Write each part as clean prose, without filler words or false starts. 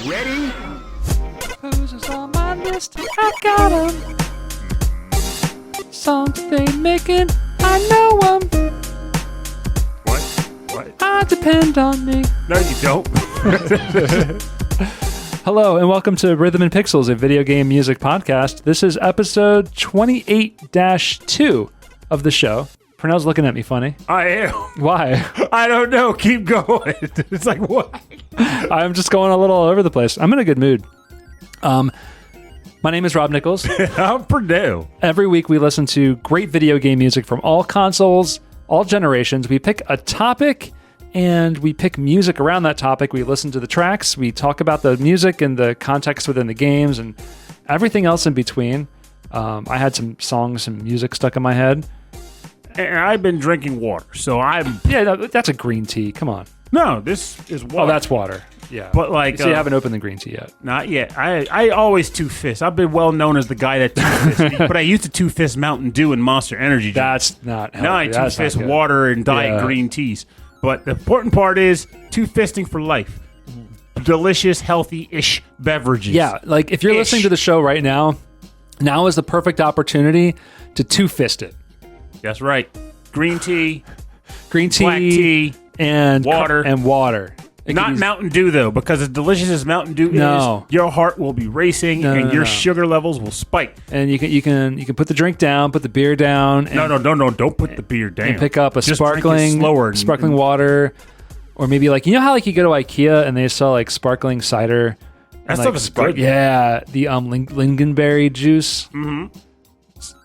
Ready? Who's is on my list? I got 'em. Songs they making, I know 'em. What? I depend on me. No, you don't. Hello, and welcome to Rhythm and Pixels, a video game music podcast. This is episode 28-2 of the show. Pernell's looking at me funny. I am. Why? I don't know. Keep going. It's like, what? I'm just going a little all over the place. I'm in a good mood. My name is Rob Nichols. I'm Pernell. Every week we listen to great video game music from all consoles, all generations. We pick a topic and we pick music around that topic. We listen to the tracks. We talk about the music and the context within the games and everything else in between. I had some songs and music stuck in my head. And I've been drinking water, so I'm... Yeah, no, that's a green tea. Come on. No, this is water. Oh, that's water. Yeah. But like... So you haven't opened the green tea yet. Not yet. I always two-fist. I've been well known as the guy that two-fist. But I used to two-fist Mountain Dew and Monster Energy drink. That's not healthy. Now I two-fist water and diet green teas. But the important part is two-fisting for life. Delicious, healthy-ish beverages. Yeah, like if you're listening to the show right now, now is the perfect opportunity to two-fist it. That's right. Green tea, Green tea, black tea, and water. Not Mountain Dew, though, because as delicious as Mountain Dew is, your heart will be racing and your sugar levels will spike. And you can put the drink down, put the beer down. And, No, don't put the beer down. And pick up a Just sparkling water. Or maybe like, you know how like you go to IKEA and they sell like sparkling cider? That stuff is good. Yeah, the lingonberry juice. Mm-hmm.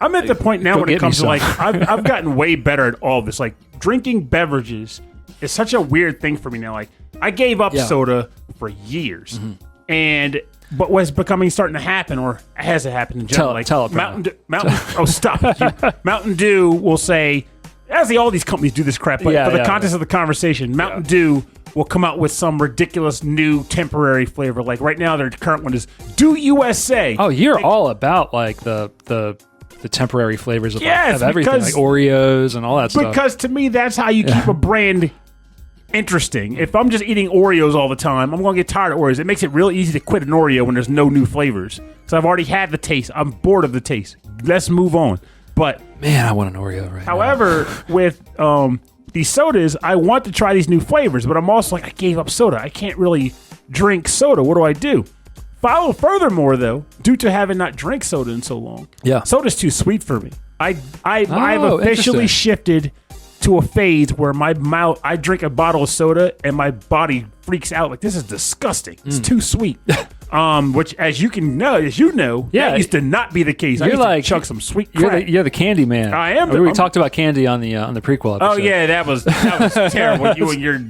I'm at the point now when it comes to like, I've gotten way better at all this. Like drinking beverages is such a weird thing for me now. Like I gave up soda for years, but what's starting to happen, or has it happened in general? Tell it, Mountain. Oh, stop! Mountain Dew will say, as all these companies do this crap, but for the context of the conversation, Mountain Dew will come out with some ridiculous new temporary flavor. Like right now, their current one is Dew USA. Oh, you're all about like the temporary flavors of everything, like Oreos and all that stuff. Because to me, that's how you keep a brand interesting. If I'm just eating Oreos all the time, I'm going to get tired of Oreos. It makes it real easy to quit an Oreo when there's no new flavors. So I've already had the taste. I'm bored of the taste. Let's move on. But man, I want an Oreo right now. However, with these sodas, I want to try these new flavors, but I'm also like, I gave up soda. I can't really drink soda. What do I do? Furthermore, though, due to having not drank soda in so long, soda's too sweet for me. I've officially shifted to a phase where I drink a bottle of soda and my body freaks out. Like, this is disgusting. It's too sweet. Which, as you know, that used to not be the case. I used to chug some sweet crap. You're the candy man. I am. We talked about candy on the prequel episode. Oh yeah, that was terrible. You and your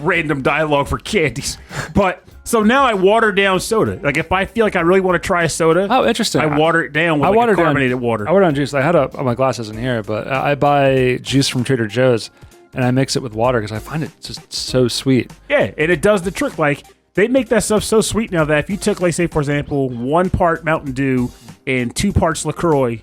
random dialogue for candies. But so now I water down soda. Like if I feel like I really want to try a soda, interesting. I water it down with carbonated water. I water down juice. I had my glass isn't here, but I buy juice from Trader Joe's and I mix it with water because I find it just so sweet. Yeah, and it does the trick. Like they make that stuff so sweet now that if you took, like, say, for example, 1 part Mountain Dew and 2 parts LaCroix,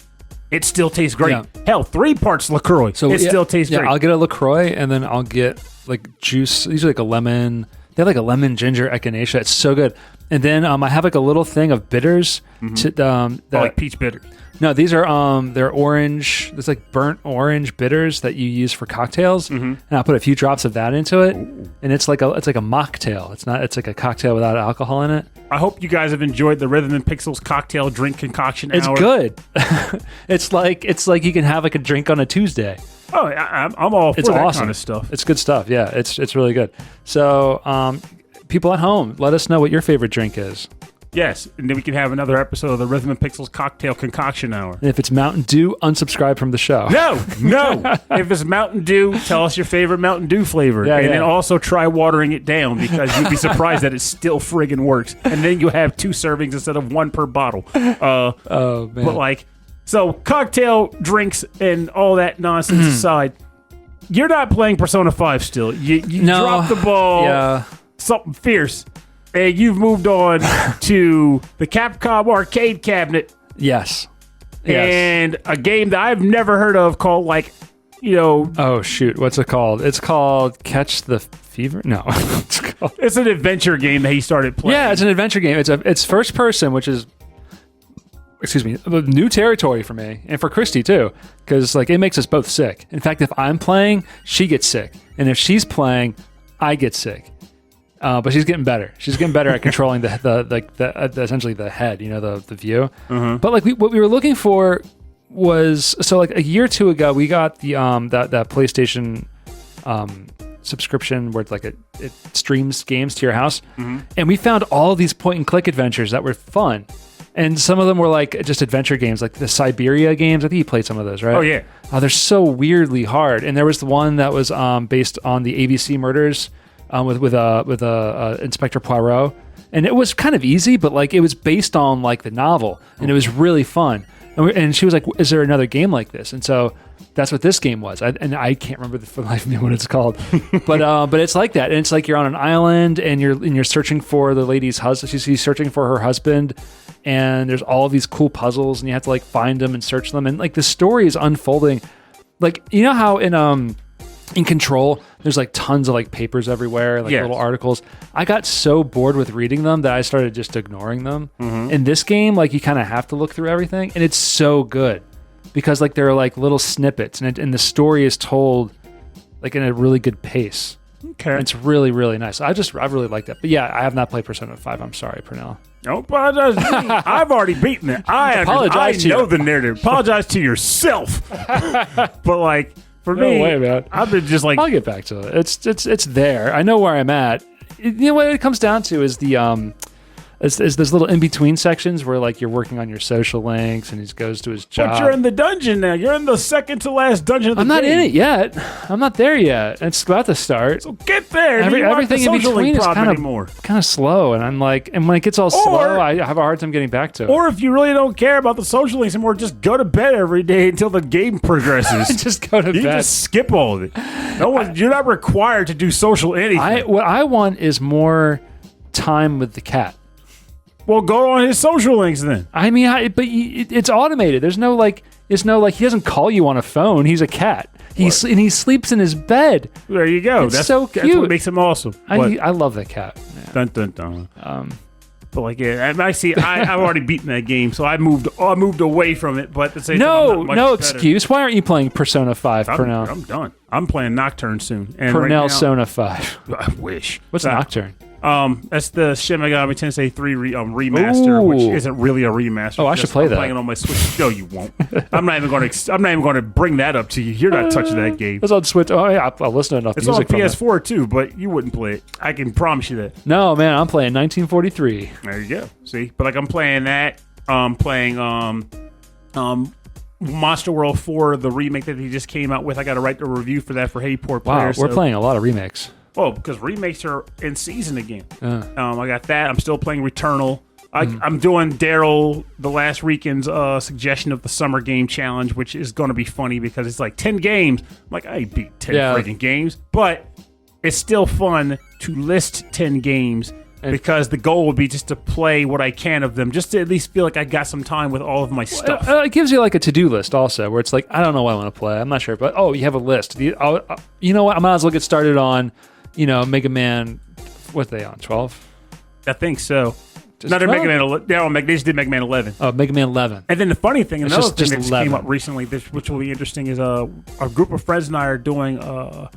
it still tastes great. Yeah. Hell, 3 parts LaCroix, still tastes great. I'll get a LaCroix and then I'll get like juice, usually like a lemon. They have like a lemon ginger echinacea. It's so good. And then I have like a little thing of bitters. Like peach bitter. No, these are they're orange. It's like burnt orange bitters that you use for cocktails, and I'll put a few drops of that into it, and it's like a mocktail. It's like a cocktail without alcohol in it. I hope you guys have enjoyed the Rhythm and Pixels cocktail drink concoction hour. It's good. it's like you can have like a drink on a Tuesday. Oh, I'm all for that kind of stuff. It's good stuff. Yeah, it's really good. So, people at home, let us know what your favorite drink is. Yes, and then we can have another episode of the Rhythm and Pixels cocktail concoction hour. And if it's Mountain Dew, unsubscribe from the show. No. If it's Mountain Dew, tell us your favorite Mountain Dew flavor. Then also try watering it down because you'd be surprised that it still friggin' works. And then you have 2 servings instead of 1 per bottle. Oh, man. But so cocktail drinks and all that nonsense aside, you're not playing Persona 5 still. You dropped the ball. Yeah. Something fierce. And you've moved on to the Capcom arcade cabinet. Yes. And a game that I've never heard of called Oh, shoot. What's it called? It's called Catch the Fever? No. called. It's an adventure game that he started playing. Yeah, it's an adventure game. It's first person, which is, excuse me, new territory for me and for Christy too, because like it makes us both sick. In fact, if I'm playing, she gets sick, and if she's playing, I get sick. But she's getting better. She's getting better at controlling the essentially the head, the view. But like what we were looking for was, so like a year or two ago, we got the that PlayStation subscription where it's like it streams games to your house, and we found all of these point and click adventures that were fun. And some of them were like just adventure games, like the Siberia games. I think you played some of those, right? Oh, yeah. They're so weirdly hard. And there was the one that was based on the ABC murders with Inspector Poirot. And it was kind of easy, but like it was based on like the novel, and it was really fun. And she was like, "Is there another game like this?" And so that's what this game was. I can't remember for the life of me what it's called, but it's like that. And it's like you're on an island and you're searching for the lady's husband. She's searching for her husband, and there's all of these cool puzzles, and you have to like find them and search them. And like the story is unfolding, like how in Control, there's like tons of like papers everywhere, like little articles. I got so bored with reading them that I started just ignoring them. In this game, like you kind of have to look through everything, and it's so good because like there are like little snippets, and the story is told like in a really good pace. Okay, and it's really, really nice. I really like that. But yeah, I have not played Persona 5. I'm sorry, Pernell. Don't apologize to me. I've already beaten it. I know the narrative. Apologize to yourself. But like. For me, man. I've been just like... I'll get back to it. It's there. I know where I'm at. What it comes down to is the is those little in-between sections where like you're working on your social links and he goes to his job. But you're in the dungeon now. You're in the second to last dungeon of the I'm not game. in it yet. I'm not there yet. It's about to start. So get there. Everything in between is kind of slow. And I'm like, and when it gets all slow, I have a hard time getting back to it. Or if you really don't care about the social links anymore, just go to bed every day until the game progresses. Just go to bed. You just skip all of it. You're not required to do social anything. What I want is more time with the cat. Well, go on his social links then. I mean, it's automated. There's no like, he doesn't call you on a phone. He's a cat. And he sleeps in his bed. There you go. That's so cute. That's what makes him awesome. I love that cat. Yeah. Dun dun dun. But like, yeah, I see. I've already beaten that game, so I moved away from it. But at the same time, I'm not no much excuse. better. Why aren't you playing Persona 5 for now? I'm done. I'm playing Nocturne soon. And Pernell Sona 5. I wish. What's Nocturne? That's the Shin Megami Tensei 3 remaster, which isn't really a remaster. Oh, I should play that. I'm playing it on my Switch. No, you won't. I'm not even going to bring that up to you. You're not touching that game. It's on Switch. Oh yeah, I'll listen to enough it's music. It's on PS4 too, but you wouldn't play it. I can promise you that. No, man, I'm playing 1943. There you go. See, but like I'm playing that. Playing Monster World 4, the remake that he just came out with. I got to write the review for that for Hey Poor Player. Wow, we're playing a lot of remakes. Oh, because remakes are in season again. I got that. I'm still playing Returnal. I'm doing Daryl the Last Weekend's suggestion of the Summer Game Challenge, which is going to be funny because it's like 10 games. I'm like, I beat 10 freaking games. But it's still fun to list 10 games because the goal would be just to play what I can of them, just to at least feel like I got some time with all of my stuff. It gives you like a to-do list also, where it's like, I don't know what I want to play. I'm not sure. But, you have a list. You know what? I might as well get started on... Mega Man, what are they on, 12? I think so. Mega Man, they just did Mega Man 11. Oh, Mega Man 11. And then the funny thing, another thing that just came up recently, which will be interesting, is a group of friends and I are doing a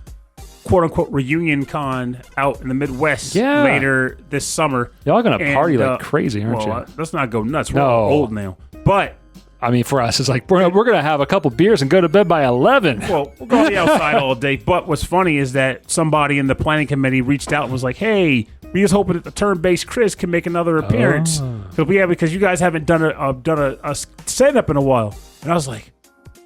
quote-unquote reunion con out in the Midwest later this summer. Y'all going to party like crazy, aren't you? Let's not go nuts. We're old now. But... I mean, for us, it's like, we're going to have a couple beers and go to bed by 11. Well, we'll go outside all day. But what's funny is that somebody in the planning committee reached out and was like, hey, we just hoping that the turn-based Chris can make another appearance. Because you guys haven't done a stand-up in a while. And I was like,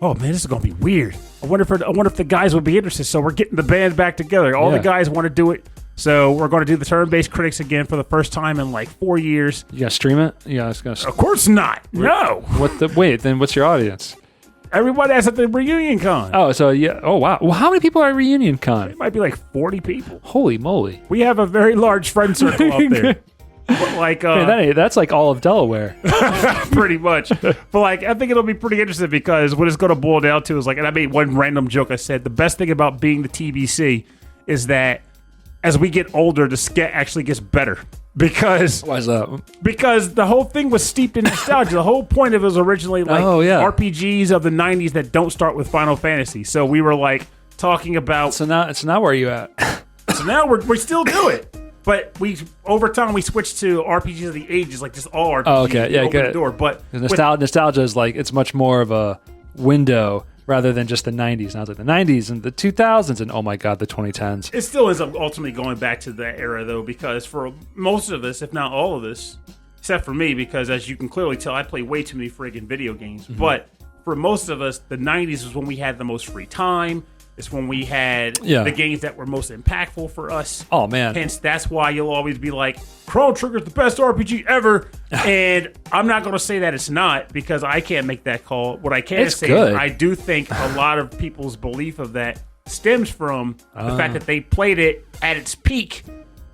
oh, man, this is going to be weird. I wonder if the guys would be interested. So we're getting the band back together. All the guys want to do it. So we're going to do the turn-based critics again for the first time in like 4 years. You got to stream it? Yeah, it's going to. Of course not. No. Wait, then what's your audience? Everybody that's at the reunion con. Oh, so yeah. Oh, wow. Well, how many people are at reunion con? It might be like 40 people. Holy moly. We have a very large friend circle up there. But like, that's like all of Delaware. Pretty much. But like, I think it'll be pretty interesting because what it's going to boil down to is like, and I made one random joke. I said the best thing about being the TBC is that as we get older, the scat actually gets better. Because Why is that? Because the whole thing was steeped in nostalgia. The whole point of it was originally like RPGs of the 90s that don't start with Final Fantasy. So we were like talking about. So now where are you at? So now we still do it. But over time we switched to RPGs of the ages, like just all RPGs. Oh, okay, yeah, open the door. But nostalgia is like it's much more of a window rather than just the 90s. Now it's like the 90s and the 2000s and oh my god, the 2010s. It still is ultimately going back to that era though, because for most of us, if not all of us, except for me, because as you can clearly tell, I play way too many friggin' video games. Mm-hmm. But for most of us, the 90s is when we had the most free time. It's when we had the games that were most impactful for us. Oh, man. Hence, that's why you'll always be like, Chrono Trigger's the best RPG ever. And I'm not going to say that it's not, because I can't make that call. What I can say is I do think a lot of people's belief of that stems from the fact that they played it at its peak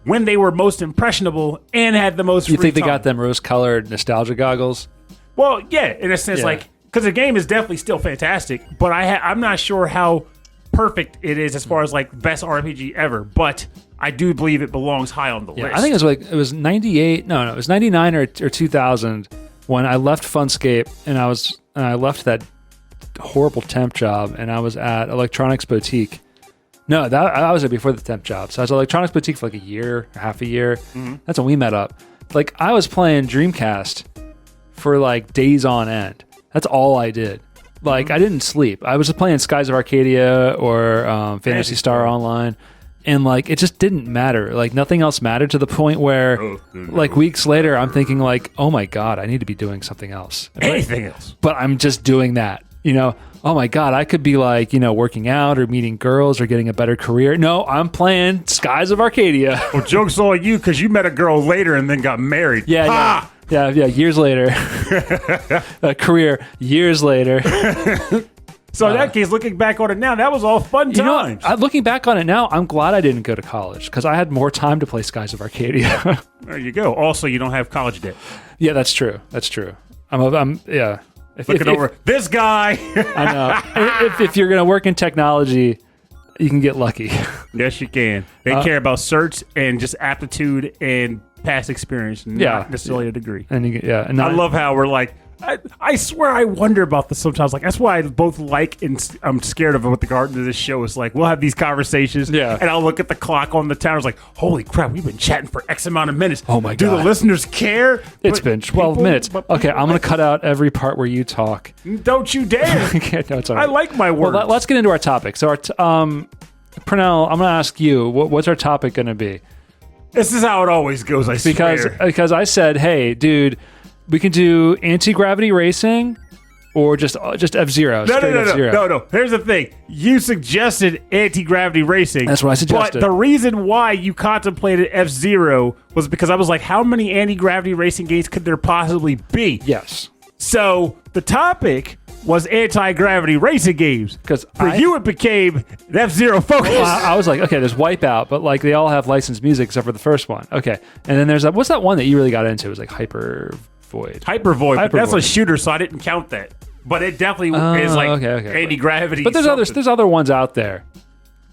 when they were most impressionable and had the most free time. You think they got them rose-colored nostalgia goggles? Well, yeah, in a sense, like, because the game is definitely still fantastic, but I'm not sure how perfect it is as far as like best RPG ever, but I do believe it belongs high on the list. I think it was 98. No, it was 99 or 2000 when I left Funscape and I left that horrible temp job and I was at Electronics Boutique. No, I was there before the temp job. So I was at Electronics Boutique for like a year, half a year. Mm-hmm. That's when we met up. Like I was playing Dreamcast for like days on end. That's all I did. Like, I didn't sleep. I was just playing Skies of Arcadia or Phantasy Star Online, and, like, it just didn't matter. Like, nothing else mattered to the point where, like, weeks later, I'm thinking, like, oh, my God, I need to be doing something else. Anything else. But I'm just doing that, you know? Oh, my God, I could be, like, you know, working out or meeting girls or getting a better career. No, I'm playing Skies of Arcadia. Well, joke's on you because you met a girl later and then got married. Yeah, yeah, years later. A career years later. So in that case, looking back on it now, that was all fun times. Looking back on it now, I'm glad I didn't go to college because I had more time to play Skies of Arcadia. There you go. Also, you don't have college debt. Yeah, that's true. I'm looking over this guy. I know. If you're going to work in technology, you can get lucky. Yes, you can. They care about certs and just aptitude and past experience, not necessarily a degree. And I love how we're like, I swear I wonder about this sometimes. Like that's why I both like and I'm scared of what the garden of this show is like. We'll have these conversations, and I'll look at the clock on the tower. It's like, holy crap, we've been chatting for X amount of minutes. Oh my god, do the listeners care? It's been 12 minutes. Okay, I'm gonna cut out every part where you talk. Don't you dare! No, it's all right. I like my words. Well, let's get into our topic. So, Pernell, I'm gonna ask you, what's our topic gonna be? This is how it always goes. I swear. Because I said, hey, dude. We can do anti-gravity racing or just F-Zero. No. Here's the thing. You suggested anti-gravity racing. That's what I suggested. But the reason why you contemplated F-Zero was because I was like, how many anti-gravity racing games could there possibly be? Yes. So the topic was anti-gravity racing games. Because for you, it became F-Zero focus. Well, I was like, okay, there's Wipeout, but like they all have licensed music except for the first one. Okay. And then there's what's that one that you really got into? It was like Hyper Void. But that's a shooter, so I didn't count that. But it definitely is like anti-gravity. But there's other ones out there.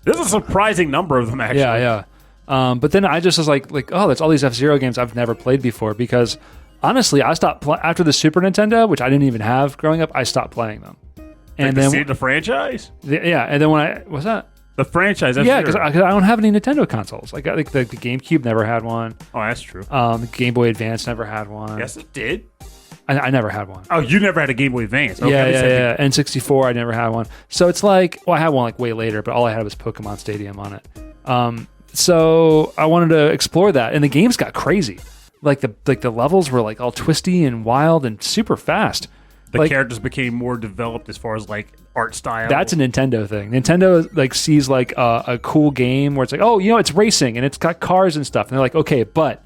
There's a surprising number of them, actually. Yeah. But then I just was like, oh, there's all these F-Zero games I've never played before because honestly, I stopped after the Super Nintendo, which I didn't even have growing up. I stopped playing them. And then the franchise. And then what's that? The franchise. Yeah, because I don't have any Nintendo consoles. Like the GameCube never had one. Oh, that's true. The Game Boy Advance never had one. Yes, it did. I never had one. Oh, you never had a Game Boy Advance? Okay, yeah. N64, I never had one. So it's like, well, I had one like way later, but all I had was Pokemon Stadium on it. So I wanted to explore that, and the games got crazy. Like the levels were like all twisty and wild and super fast. The characters became more developed as far as like art style. That's a Nintendo thing. Nintendo like sees like a cool game where it's like, oh, you know, it's racing and it's got cars and stuff. And they're like, okay, but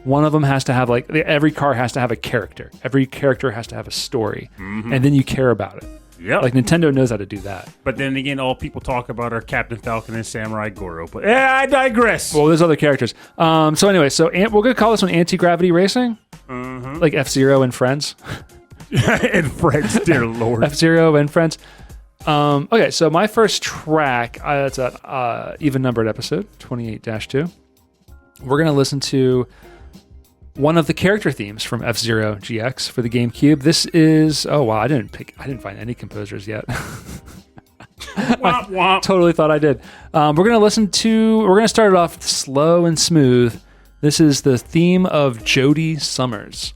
one of them has to have like every car has to have a character. Every character has to have a story, and then you care about it. Yeah, like Nintendo knows how to do that. But then again, all people talk about are Captain Falcon and Samurai Goro. But I digress. Well, there's other characters. So anyway, we're gonna call this one anti-gravity racing, like F-Zero and Friends. And Friends, dear Lord. F-Zero and Friends. Okay, so my first track, it's an even numbered episode, 28-2. We're going to listen to one of the character themes from F-Zero GX for the GameCube. This is, oh wow, I didn't find any composers yet. Womp, womp. Totally thought I did. We're going to start it off slow and smooth. This is the theme of Jody Summers.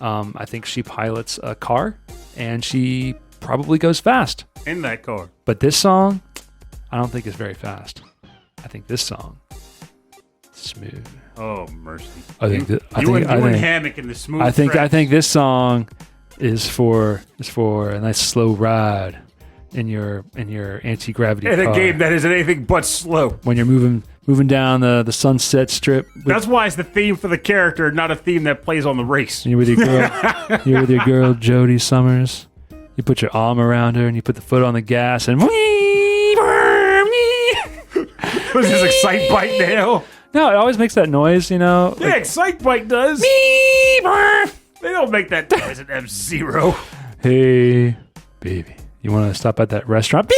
I think she pilots a car and she probably goes fast In that car. But this song, I don't think is very fast. I think this song, smooth. Oh mercy! You and Hammock in the smooth. I think tracks. this song is for a nice slow ride in your anti-gravity in car. a game that isn't anything but slow. When you're moving down the Sunset Strip. That's why it's the theme for the character, not a theme that plays on the race. You're with your girl. You're with your girl Jody Summers. You put your arm around her and you put the foot on the gas and. Was this Excite Bite now? No, it always makes that noise, you know. Yeah, Excite Bite does. They don't make that noise in F-Zero. Hey, baby, you want to stop at that restaurant?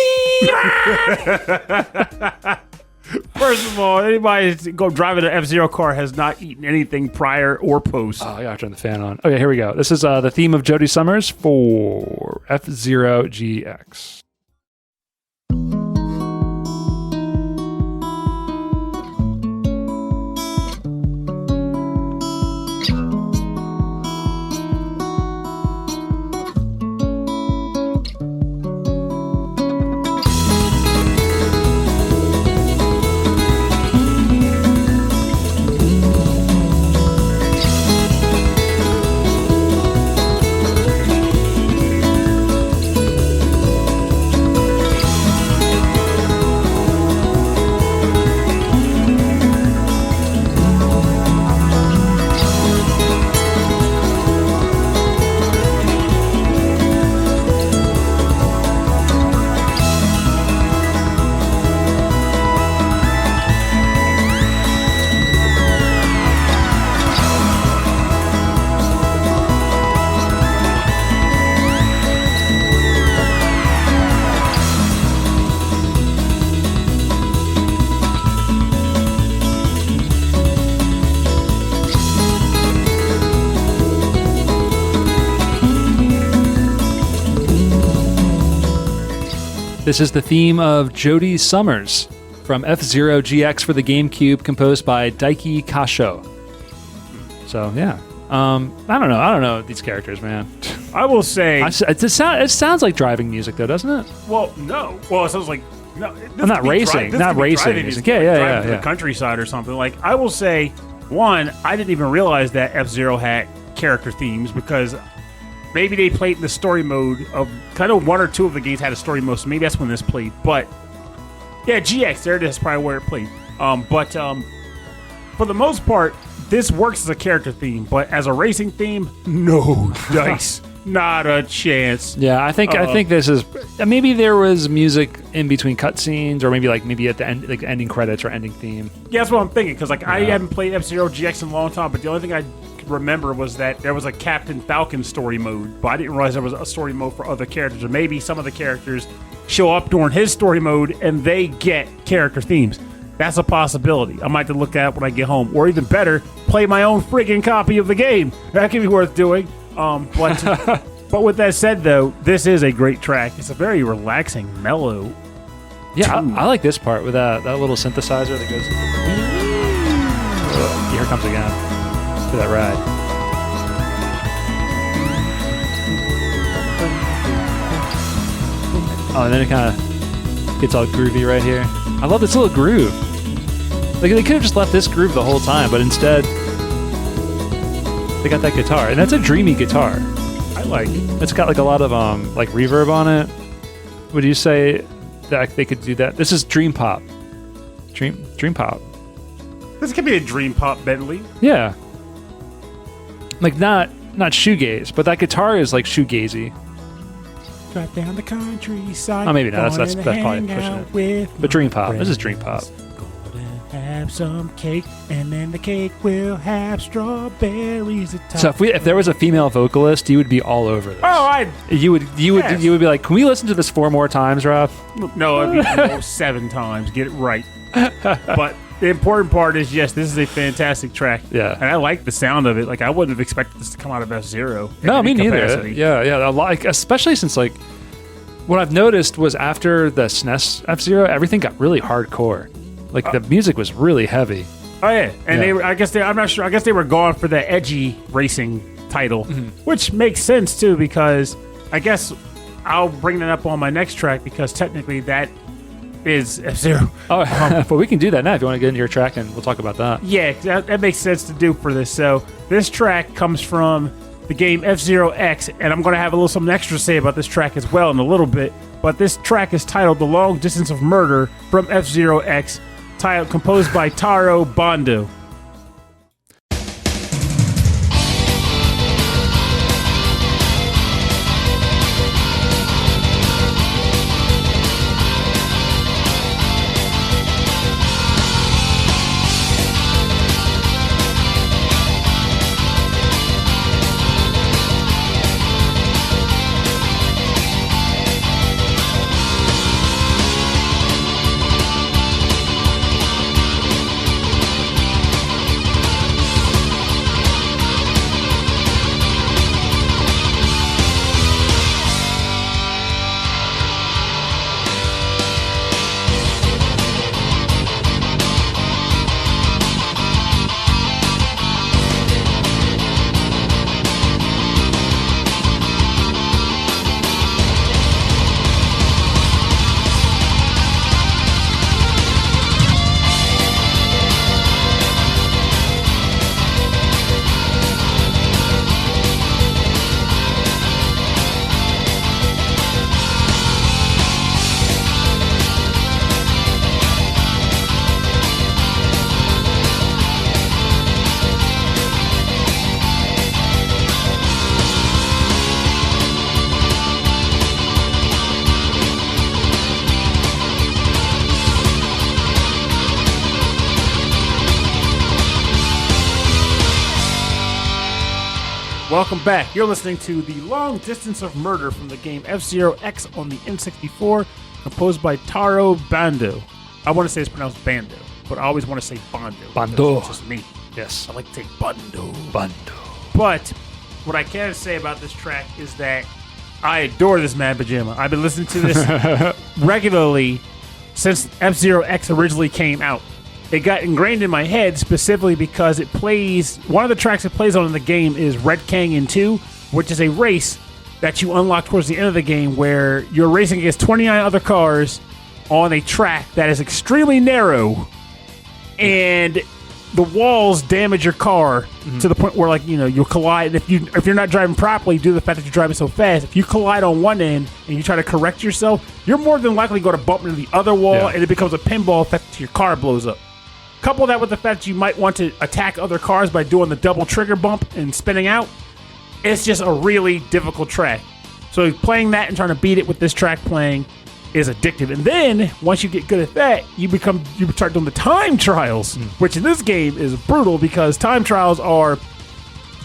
First of all, anybody that's go driving an F-Zero car has not eaten anything prior or post. Oh, I gotta turn the fan on. Okay, here we go. This is the theme of Jody Summers for F-Zero GX. This is the theme of Jody Summers from F-Zero GX for the GameCube, composed by Daiki Kasho. So yeah, I don't know these characters, man. I will say, It sounds like driving music, though, doesn't it? well, no. Well, it sounds like no. Not racing music. Yeah. The countryside or something. Like I will say, one, I didn't even realize that F-Zero had character themes because maybe they played in the story mode of kind of one or two of the games had a story mode, so maybe that's when this played. But yeah, GX, there it is, probably where it played. But for the most part, this works as a character theme, but as a racing theme, no dice, not a chance. Yeah, I think this is maybe there was music in between cutscenes, or maybe at the end, like ending credits or ending theme. Yeah, that's what I'm thinking because I haven't played F-Zero GX in a long time, but the only thing I remember was that there was a Captain Falcon story mode, but I didn't realize there was a story mode for other characters, or maybe some of the characters show up during his story mode and they get character themes. That's a possibility. I might have to look at it when I get home, or even better, play my own friggin' copy of the game. That could be worth doing. But with that said, though, this is a great track. It's a very relaxing, mellow. Yeah, I like this part with that little synthesizer that goes. Here it comes again. For that ride. Oh, and then it kind of gets all groovy right here. I love this little groove. Like they could have just left this groove the whole time, but instead they got that guitar, and that's a dreamy guitar. I like it. It's got like a lot of like reverb on it. Would you say that they could do that? This is dream pop. Dream pop. This could be a dream pop Bentley. Yeah. Like not shoegaze, but that guitar is like shoegazy. Drive down the countryside. Oh, maybe not. That's probably pushing it. But dream pop. This is dream pop. have some cake, and then the cake will have strawberries at top. So if there was a female vocalist, you would be all over this. Oh, you would be like, can we listen to this 4 more times, Rob? No, it'd be almost 7 times. Get it right. But the important part is, yes, this is a fantastic track. Yeah. And I like the sound of it. Like, I wouldn't have expected this to come out of F-Zero. No, me neither. Yeah. Like, especially since, like, what I've noticed was after the SNES F-Zero, everything got really hardcore. Like, the music was really heavy. Oh, yeah. And I'm not sure. I guess they were going for the edgy racing title, which makes sense, too, because I guess I'll bring that up on my next track because technically that is F-Zero. Oh, but we can do that now if you want to get into your track, and we'll talk about that. Yeah, that makes sense to do for this. So this track comes from the game F-Zero X, and I'm going to have something extra to say about this track as well in a little bit. But this track is titled "The Long Distance of Murder" from F-Zero X, composed by Taro Bando. Welcome back. You're listening to The Long Distance of Murder from the game F-Zero X on the N64, composed by Taro Bando. I want to say it's pronounced Bando, but I always want to say Bando. Bando. It's just me. Yes. I like to say Bando. Bando. But what I can say about this track is that I adore this Mad Pajama. I've been listening to this regularly since F-Zero X originally came out. It got ingrained in my head specifically because it plays... One of the tracks it plays on in the game is Red Canyon 2, which is a race that you unlock towards the end of the game where you're racing against 29 other cars on a track that is extremely narrow, and the walls damage your car to the point where, like, you know, you'll collide. If you're not driving properly due to the fact that you're driving so fast, if you collide on one end and you try to correct yourself, you're more than likely going to bump into the other wall, and it becomes a pinball effect until your car blows up. Couple that with the fact that you might want to attack other cars by doing the double trigger bump and spinning out. It's just a really difficult track. So playing that and trying to beat it with this track playing is addictive. And then once you get good at that, you start doing the time trials, which in this game is brutal because time trials are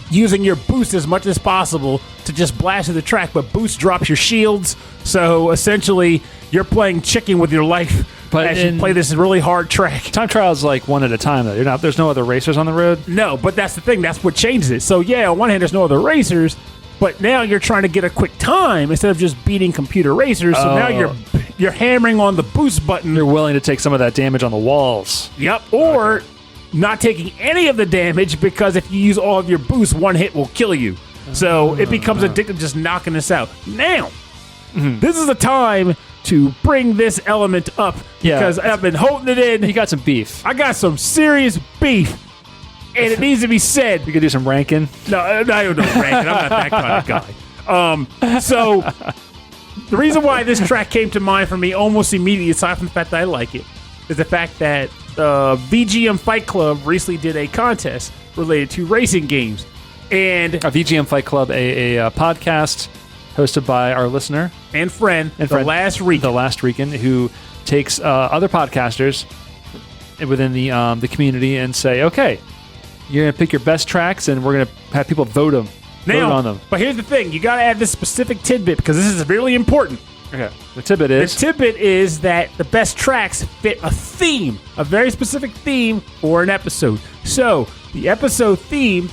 using your boost as much as possible to just blast through the track, but boost drops your shields. So essentially, you're playing chicken with your life. But as you play this really hard track. Time trials like one at a time, though. There's no other racers on the road? No, but that's the thing. That's what changes it. So, yeah, on one hand, there's no other racers, but now you're trying to get a quick time instead of just beating computer racers. So now you're hammering on the boost button. You're willing to take some of that damage on the walls. Yep. Or not taking any of the damage because if you use all of your boost, one hit will kill you. So it becomes addictive just knocking this out. Now, this is the time to bring this element up because I've been holding it in. You got some beef. I got some serious beef, and it needs to be said. You could do some ranking. No, I don't know ranking. I'm not that kind of guy. So the reason why this track came to mind for me almost immediately, aside from the fact that I like it, is the fact that VGM Fight Club recently did a contest related to racing games, and a VGM Fight Club, a podcast hosted by our listener and friend, The Last Rican, who takes other podcasters within the community and say, okay, you're gonna pick your best tracks, and we're gonna have people vote on them. But here's the thing: you got to add this specific tidbit because this is really important. Okay. The tidbit is that the best tracks fit a theme, a very specific theme for an episode. So the episode theme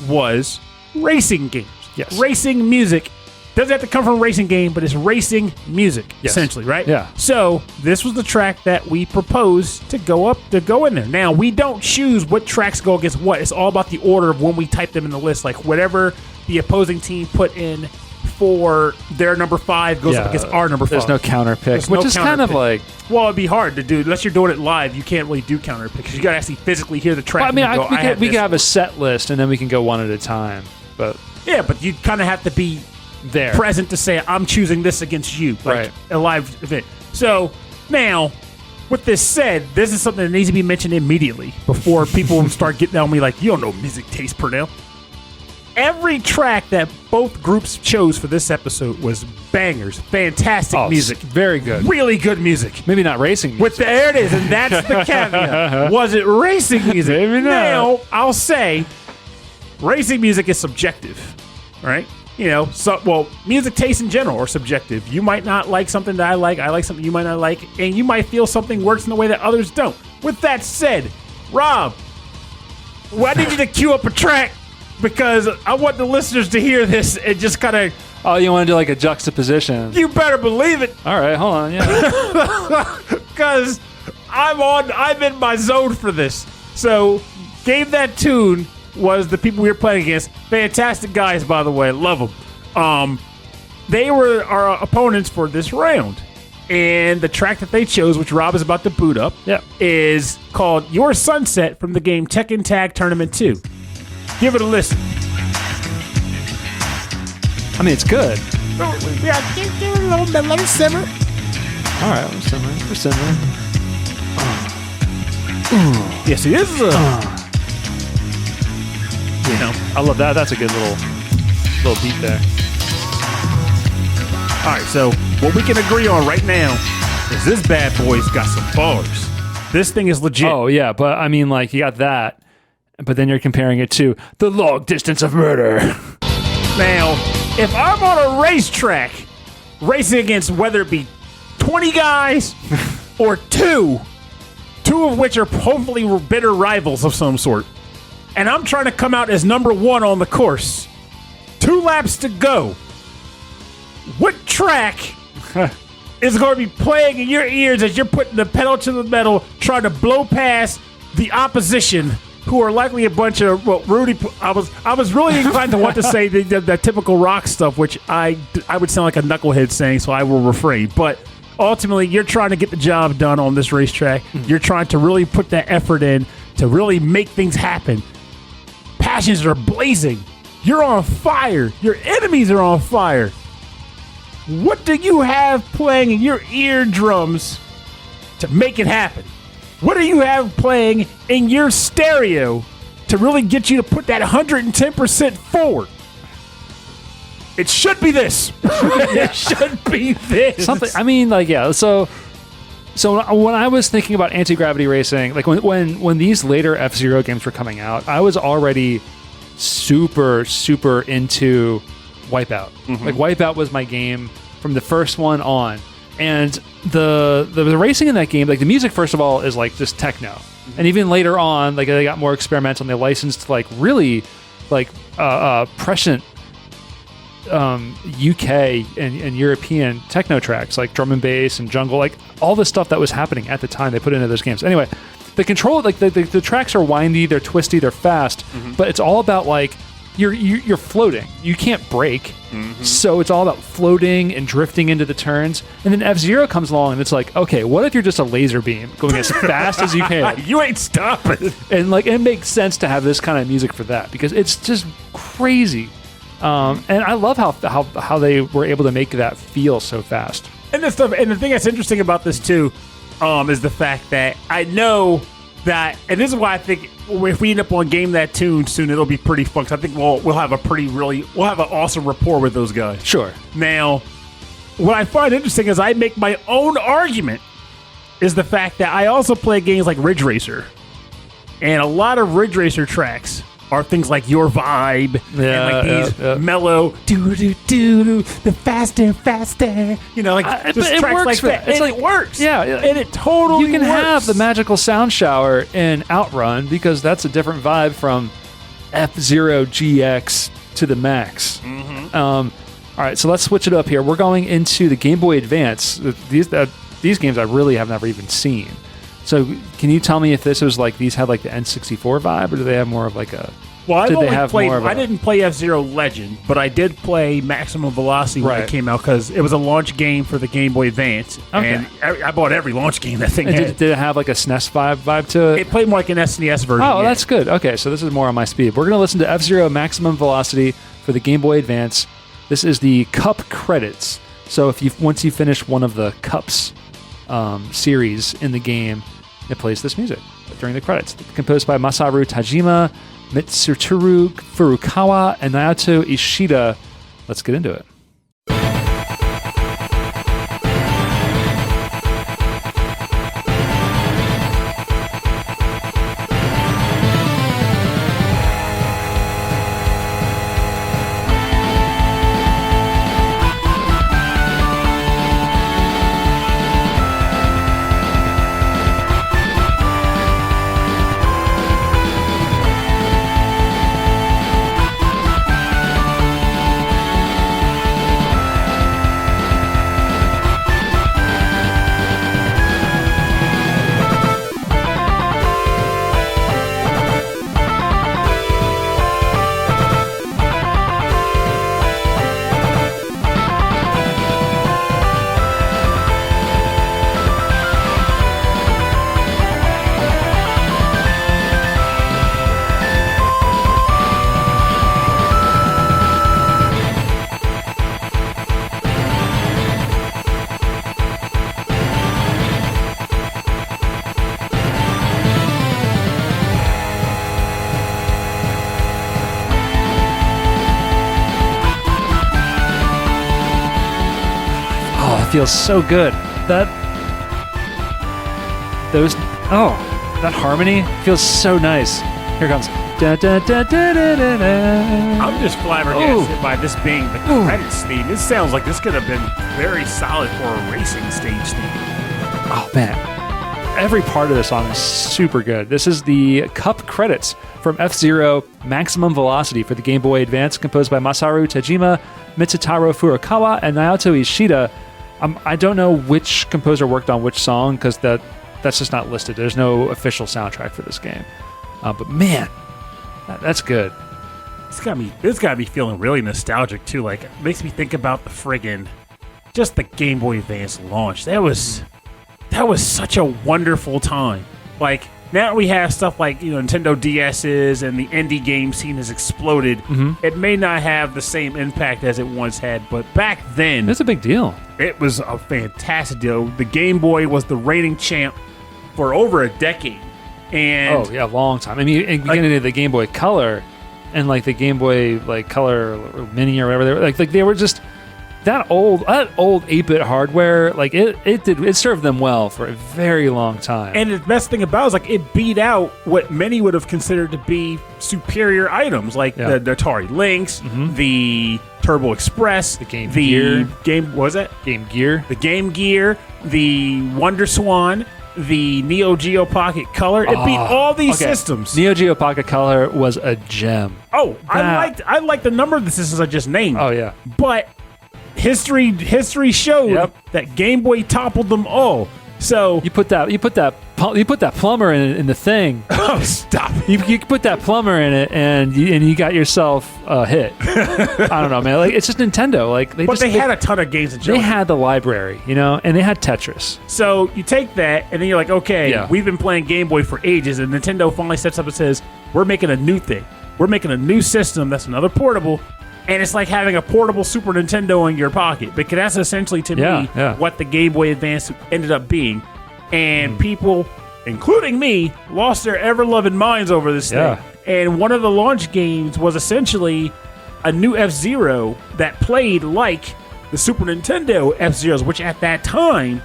was racing games. Yes. Racing music. Doesn't have to come from a racing game, but it's racing music, essentially, right? Yeah. So this was the track that we proposed to go in there. Now, we don't choose what tracks go against what. It's all about the order of when we type them in the list. Like, whatever the opposing team put in for their number 5 goes up against our number 5. There's no counter pick, which is kind of like... Well, it'd be hard to do. Unless you're doing it live, you can't really do counter pick because you got to actually physically hear the track. Well, I mean, we could have a set list, and then we can go one at a time. But yeah, but you kind of have to be there present to say, I'm choosing this against you. Like a live event. So, now... With this said, this is something that needs to be mentioned immediately before people start getting on me like, you don't know music taste, Purnell. Every track that both groups chose for this episode was bangers, fantastic music. Very good. Really good music. Maybe not racing music. There it is, and that's the caveat. Was it racing music? Maybe not. Now, I'll say racing music is subjective, right? You know, music taste in general are subjective. You might not like something that I like something you might not like, and you might feel something works in a way that others don't. With that said, Rob, I need you to cue up a track because I want the listeners to hear this and just kind of... Oh, you want to do like a juxtaposition? You better believe it. All right, hold on, yeah. Because I'm in my zone for this. So, Game That Tune was the people we were playing against. Fantastic guys, by the way. Love them. They were our opponents for this round. And the track that they chose, which Rob is about to boot up, is called Your Sunset from the game Tekken Tag Tournament 2. Give it a listen. I mean, it's good. Yeah, give it a little bit. Let it simmer. All right, we're simmering. Yeah, see, this is a... You know, I love that. That's a good little beat there. All right, so what we can agree on right now is this bad boy's got some bars. This thing is legit. Oh, yeah, but I mean, like, you got that, but then you're comparing it to The Long Distance of Murder. Now, if I'm on a racetrack racing against whether it be 20 guys or two of which are hopefully bitter rivals of some sort, and I'm trying to come out as number 1 on the course, 2 laps to go, what track is going to be playing in your ears as you're putting the pedal to the metal, trying to blow past the opposition, who are likely a bunch of Rudy? I was really inclined to want to say the typical rock stuff, which I would sound like a knucklehead saying, so I will refrain. But ultimately, you're trying to get the job done on this racetrack. Mm-hmm. You're trying to really put that effort in to really make things happen. Passions are blazing. You're on fire. Your enemies are on fire. What do you have playing in your eardrums to make it happen? What do you have playing in your stereo to really get you to put that 110% forward? It should be this. It should be this. Something. I mean, like, yeah. So when I was thinking about anti-gravity racing, like when these later F-Zero games were coming out, I was already super into Wipeout. Mm-hmm. Like, Wipeout was my game from the first one on. And the racing in that game, like, the music, first of all, is like just techno. Mm-hmm. And even later on, like, they got more experimental and they licensed like really like prescient UK and European techno tracks, like drum and bass and jungle, like all the stuff that was happening at the time they put into those games. Anyway, the control, like the tracks are windy, they're twisty, they're fast, mm-hmm. but it's all about like you're floating. You can't brake. Mm-hmm. So it's all about floating and drifting into the turns. And then F-Zero comes along and it's like, okay, what if you're just a laser beam going as fast as you can? You ain't stopping. And like, it makes sense to have this kind of music for that because it's just crazy. And I love how they were able to make that feel so fast. And this stuff, and the thing that's interesting about this too, is the fact that I know that, and this is why I think if we end up on Game That Tune soon, it'll be pretty fun. 'Cause I think we'll have we'll have an awesome rapport with those guys. Sure. Now, what I find interesting is I make my own argument is the fact that I also play games like Ridge Racer. And a lot of Ridge Racer tracks are things like Your Vibe and like these mellow do the faster. Just tracks like that. It works. Yeah, and it totally You can works. have the magical sound shower in Outrun because that's a different vibe from F-Zero GX to the max. All right, so let's switch it up here. We're going into the Game Boy Advance. These games I really have never even seen. So can you tell me if this was like these had like the N64 vibe, or do they have more of like a? Well, I I didn't play F-Zero Legend, but I did play Maximum Velocity when it came out because it was a launch game for the Game Boy Advance. Okay. And I bought every launch game that thing had. Did it have like a SNES vibe to it? It played more like an SNES version. Oh, that's good. Okay, so this is more on my speed. We're going to listen to F-Zero Maximum Velocity for the Game Boy Advance. This is the Cup credits. So once you finish one of the Cups series in the game, it plays this music during the credits. Composed by Masaru Tajima, Mitsuteru Furukawa, and Naoto Ishida. Let's get into it. Feels so good. That harmony feels so nice. Here it comes. Da, da, da, da, da, da, da. I'm just flabbergasted by this being the credits theme. This sounds like this could have been very solid for a racing stage theme. Oh man, every part of this song is super good. This is the Cup credits from F-Zero Maximum Velocity for the Game Boy Advance, composed by Masaru Tajima, Mitsuteru Furukawa, and Naoto Ishida. I don't know which composer worked on which song because that's just not listed. There's no official soundtrack for this game. But man, that's good. This got me feeling really nostalgic too. Like, it makes me think about the friggin' just the Game Boy Advance launch. That was such a wonderful time. Like, now we have stuff like, Nintendo DS's and the indie game scene has exploded. Mm-hmm. It may not have the same impact as it once had, but back then... It's a big deal. It was a fantastic deal. The Game Boy was the reigning champ for over a decade. And long time. I mean, beginning of the Game Boy Color and like the Game Boy like Color or Mini or whatever, they were just... That old 8-bit hardware, like it served them well for a very long time. And the best thing about it is, like, it beat out what many would have considered to be superior items, like the Atari Lynx, the Turbo Express, the Game Gear, the Game Gear, the Wonder Swan, the Neo Geo Pocket Color. It beat all these systems. Neo Geo Pocket Color was a gem. Oh, I liked the number of the systems I just named. Oh yeah, but history showed that Game Boy toppled them all. So you put that plumber in the thing. Oh, stop! You put that plumber in it, and you got yourself a hit. I don't know, man. Like, it's just Nintendo. Like, they had a ton of games. They had the library, and they had Tetris. So you take that, and then you're like, okay, we've been playing Game Boy for ages, and Nintendo finally sets up and says, we're making a new thing. We're making a new system that's another portable. And it's like having a portable Super Nintendo in your pocket, because that's essentially, to me, what the Game Boy Advance ended up being. And people, including me, lost their ever-loving minds over this thing. And one of the launch games was essentially a new F-Zero that played like the Super Nintendo F-Zeros, which at that time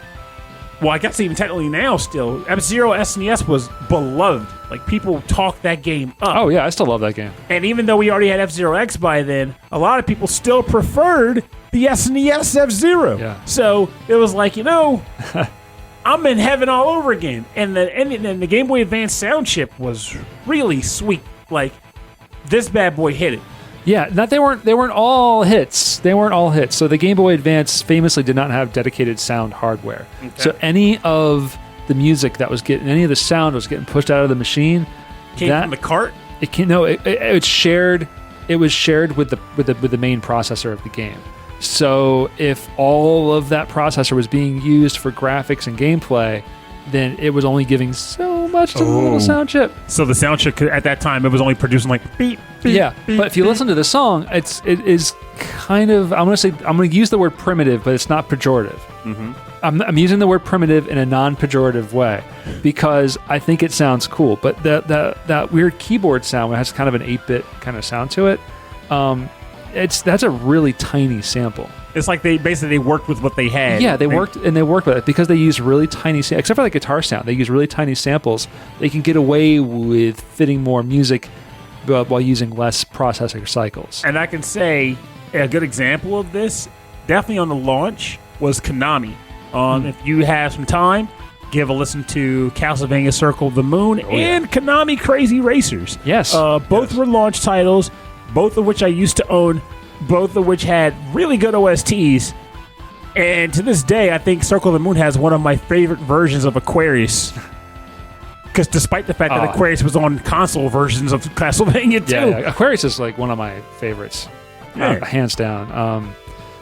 well, I guess even technically now still, F-Zero SNES was beloved. Like, people talk that game up. Oh, yeah, I still love that game. And even though we already had F-Zero X by then, a lot of people still preferred the SNES F-Zero. Yeah. So it was like, I'm in heaven all over again. And the Game Boy Advance sound chip was really sweet. Like, this bad boy hit it. Yeah, they weren't all hits. They weren't all hits. So the Game Boy Advance famously did not have dedicated sound hardware. Okay. So any of the music that was any of the sound was getting pushed out of the machine. Came from the cart? It shared. It was shared with the main processor of the game. So if all of that processor was being used for graphics and gameplay, then it was only giving so much to the little sound chip. So the sound chip at that time, it was only producing like beep, beep. Yeah, beep, but if you listen to the song, it is kind of, I'm going to use the word primitive, but it's not pejorative. Mm-hmm. I'm using the word primitive in a non-pejorative way because I think it sounds cool. But that weird keyboard sound, which has kind of an 8-bit kind of sound to it, that's a really tiny sample. It's like they worked with what they had. Yeah, they worked with it because they use really tiny, except for the guitar sound, they use really tiny samples. They can get away with fitting more music while using less processor cycles. And I can say a good example of this, definitely on the launch, was Konami. If you have some time, give a listen to Castlevania Circle of the Moon and Konami Crazy Racers. Yes. Both were launch titles, both of which I used to own. Both of which had really good OSTs. And to this day, I think Circle of the Moon has one of my favorite versions of Aquarius. Because despite the fact that Aquarius was on console versions of Castlevania too. Yeah, Aquarius is like one of my favorites. Hands down.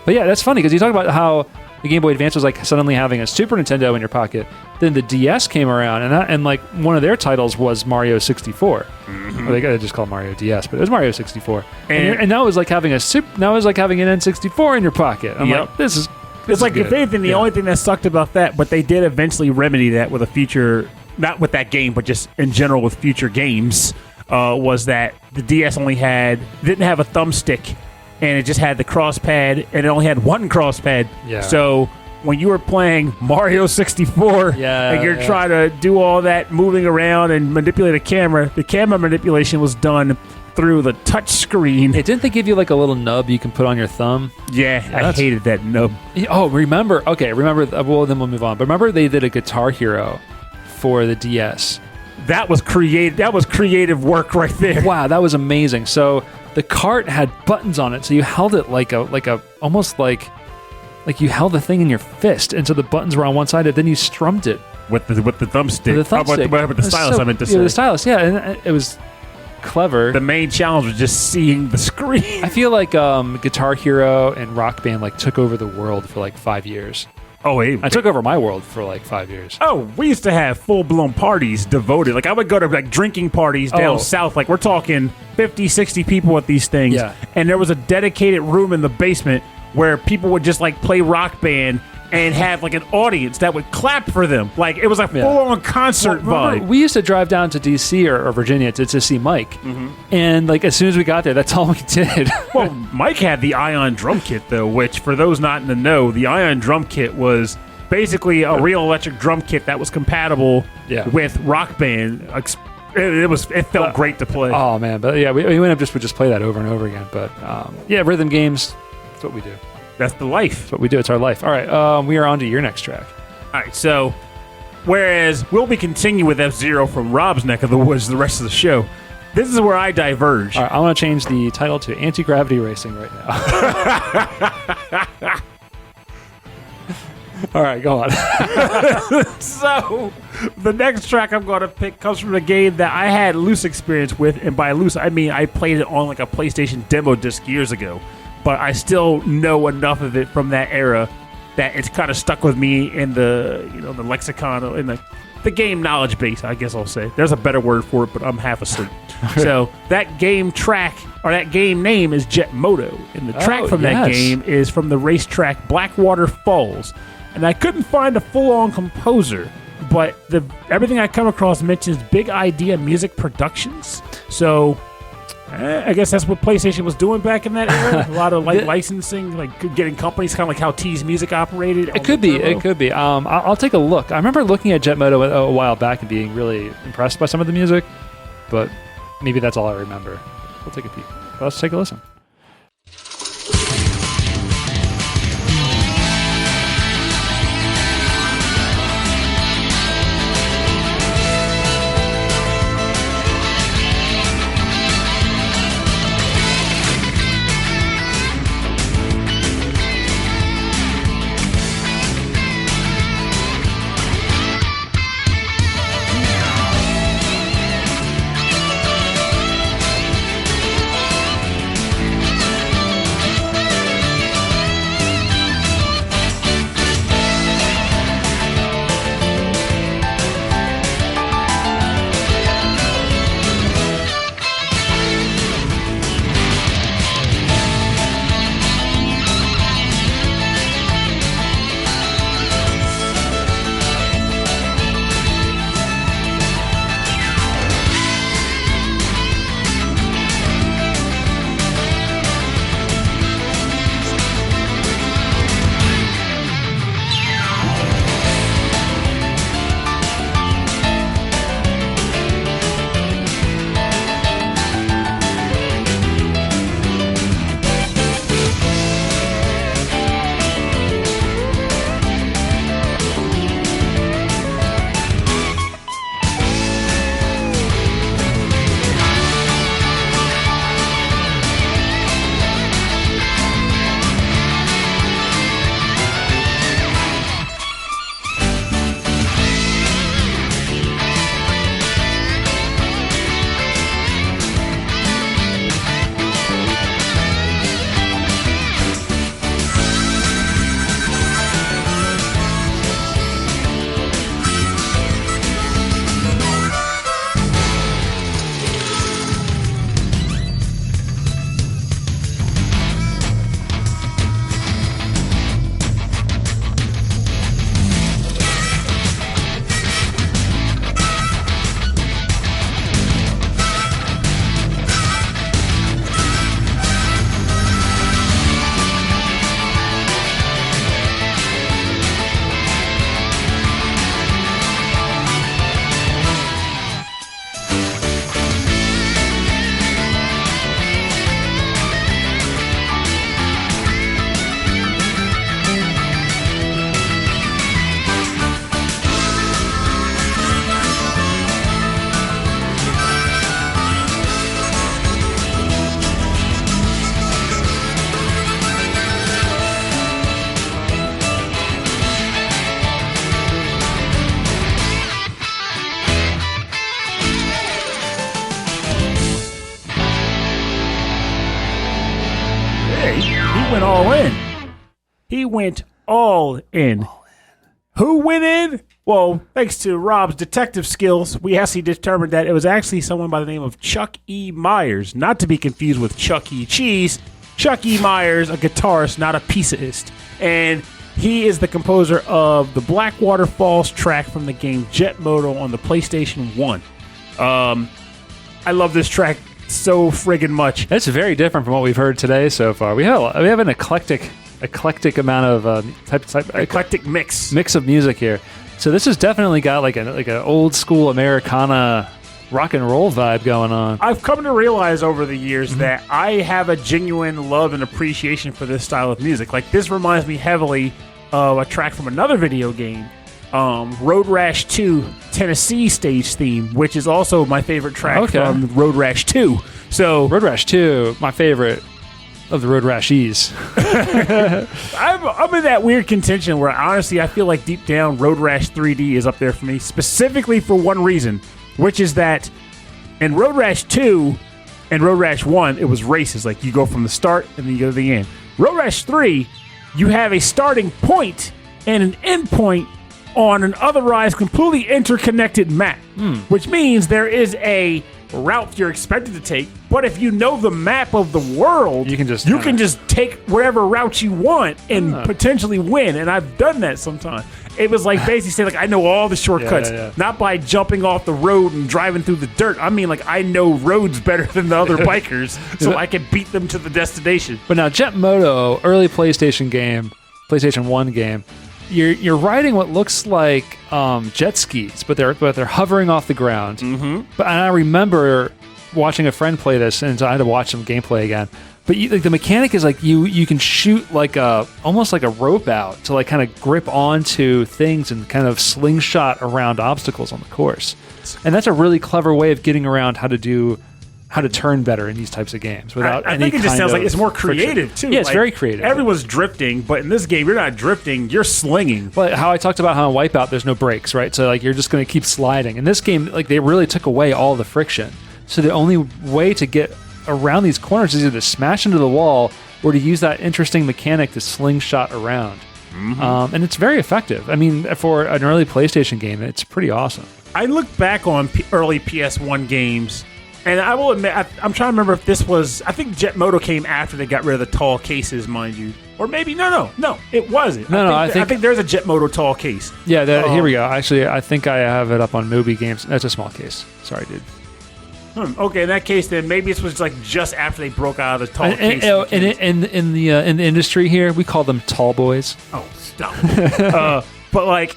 But yeah, that's funny because you talk about how the Game Boy Advance was like suddenly having a Super Nintendo in your pocket. Then the DS came around, and like one of their titles was Mario 64. Mm-hmm. Well, they gotta just call it Mario DS, but it was Mario 64. And that was like having an N64 in your pocket. I'm like, this is. It's like, good. If anything, the only thing that sucked about that, but they did eventually remedy that with a future, not with that game, but just in general with future games, was that the DS didn't have a thumbstick. And it just had the cross pad, and it only had one cross pad. Yeah. So when you were playing Mario 64, and you're trying to do all that moving around and manipulate the camera manipulation was done through the touch screen. Didn't they give you like a little nub you can put on your thumb? Yeah, I hated that nub. Oh, remember. Okay, remember. Well, then we'll move on. But remember they did a Guitar Hero for the DS. That was creative work right there. Wow, that was amazing. So the cart had buttons on it, so you held it almost like you held the thing in your fist, and so the buttons were on one side, and then you strummed it with the thumbstick. With the thumbstick. With the stylus, I meant to say. The stylus, yeah, and it was clever. The main challenge was just seeing the screen. I feel like Guitar Hero and Rock Band like took over the world for like 5 years. Oh, hey, I took over my world for like 5 years. Oh, we used to have full-blown parties devoted. Like, I would go to like drinking parties down south. Like, we're talking 50, 60 people at these things. Yeah. And there was a dedicated room in the basement where people would just like play Rock Band and have like an audience that would clap for them. Like, it was a full-on concert vibe. We used to drive down to D.C. or Virginia to see Mike. Mm-hmm. And like, as soon as we got there, that's all we did. Well, Mike had the Ion drum kit, though, which, for those not in the know, the Ion drum kit was basically a real electric drum kit that was compatible with Rock Band. It felt great to play. Oh, man. But yeah, we would just play that over and over again. But rhythm games, that's what we do. That's the life. That's what we do. It's our life. All right, we are on to your next track. All right, so whereas we'll be continuing with F-Zero from Rob's neck of the woods the rest of the show, this is where I diverge. All right, I want to change the title to Antigravity Racing right now. All right, go on. So, the next track I'm going to pick comes from a game that I had loose experience with, and by loose, I mean I played it on like a PlayStation demo disc years ago. But I still know enough of it from that era that it's kind of stuck with me in the the lexicon, in the game knowledge base, I guess I'll say. There's a better word for it, but I'm half asleep. So that game track, or that game name, is Jet Moto, and the track from that game is from the racetrack Blackwater Falls. And I couldn't find a full-on composer, but everything I come across mentions Big Idea Music Productions. So I guess that's what PlayStation was doing back in that era. A lot of like licensing, like getting companies, kind of like how T's Music operated. It could be. I'll take a look. I remember looking at Jet Moto a while back and being really impressed by some of the music, but maybe that's all I remember. We'll take a peek. Let's take a listen. went all in. He went all in. Who went in? Well, thanks to Rob's detective skills, we actually determined that it was actually someone by the name of Chuck E. Meyers, not to be confused with Chuck E. Cheese. Chuck E. Meyers, a guitarist, not a pizzaist. And he is the composer of the Blackwater Falls track from the game Jet Moto on the PlayStation 1. I love this track so friggin' much. It's very different from what we've heard today so far. We have an eclectic amount of eclectic mix of music here. So this has definitely got like an old school Americana rock and roll vibe going on. I've come to realize over the years that I have a genuine love and appreciation for this style of music. Like, this reminds me heavily of a track from another video game, Road Rash 2 Tennessee stage theme, which is also my favorite track from Road Rash 2. So Road Rash 2, my favorite of the Road Rashies. I'm in that weird contention where honestly I feel like deep down Road Rash 3D is up there for me, specifically for one reason, which is that in Road Rash 2 and Road Rash 1, it was races. Like, you go from the start and then you go to the end. Road Rash 3, you have a starting point and an end point on an otherwise completely interconnected map, which means there is a route you're expected to take, but if you know the map of the world, you can just take whatever route you want and potentially win. And I've done that sometimes. it was like basically saying like I know all the shortcuts, not by jumping off the road and driving through the dirt. I mean like I know roads better than the other bikers, so I can beat them to the destination. But now Jet Moto, early PlayStation 1 game, you're riding what looks like jet skis, but they're hovering off the ground. Mm-hmm. But and I remember watching a friend play this, and so I had to watch some gameplay again. But like the mechanic is like you can shoot like almost like a rope out to like kind of grip onto things and kind of slingshot around obstacles on the course. And that's a really clever way of getting around how to turn better in these types of games without I think it just sounds like it's more creative friction. too. Yeah, it's like, very creative. Everyone's drifting, but in this game you're not drifting, you're slinging. But how I talked about how in Wipeout there's no brakes, right? So like you're just going to keep sliding. In this game, like they really took away all the friction. So the only way to get around these corners is either to smash into the wall or to use that interesting mechanic to slingshot around. Mm-hmm. And it's very effective. I mean, for an early PlayStation game, it's pretty awesome. I look back on early PS1 games, and I will admit, I'm trying to remember if this was, I think Jet Moto came after they got rid of the tall cases, mind you. Or maybe, no, it wasn't. I think there's a Jet Moto tall case. Yeah, here we go. Actually, I think I have it up on Moby Games. That's a small case. Sorry, dude. Okay, in that case, then maybe it was like just after they broke out of the tall case. In the industry here, we call them tall boys. Oh, stop! But like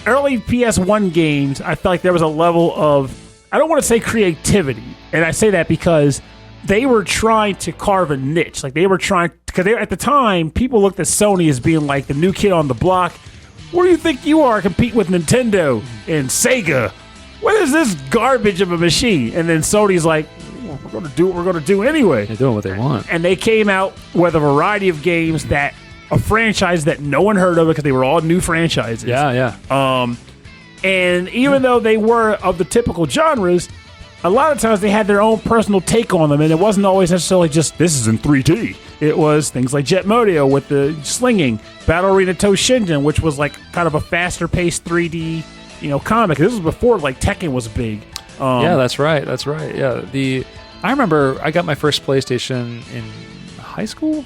early PS1 games, I felt like there was a level of, I don't want to say creativity, and I say that because they were trying to carve a niche. Like they were trying, because at the time, people looked at Sony as being like the new kid on the block. What do you think you are? Compete with Nintendo and Sega? What is this garbage of a machine? And then Sony's like, we're going to do what we're going to do anyway. They're doing what they want. And they came out with a variety of games that, a franchise that no one heard of because they were all new franchises. Yeah. And even though they were of the typical genres, a lot of times they had their own personal take on them. And it wasn't always necessarily just, this is in 3D. It was things like Jet Moto with the slinging, Battle Arena Toshinden, which was like kind of a faster paced 3D comic. This was before like Tekken was big. Yeah, that's right. Yeah, I remember I got my first PlayStation in high school.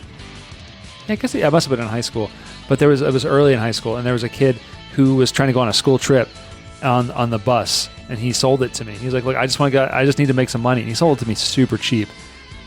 Yeah, I must have been in high school, but it was early in high school, and there was a kid who was trying to go on a school trip on the bus, and he sold it to me. He was like, "Look, I just need to make some money," and he sold it to me super cheap.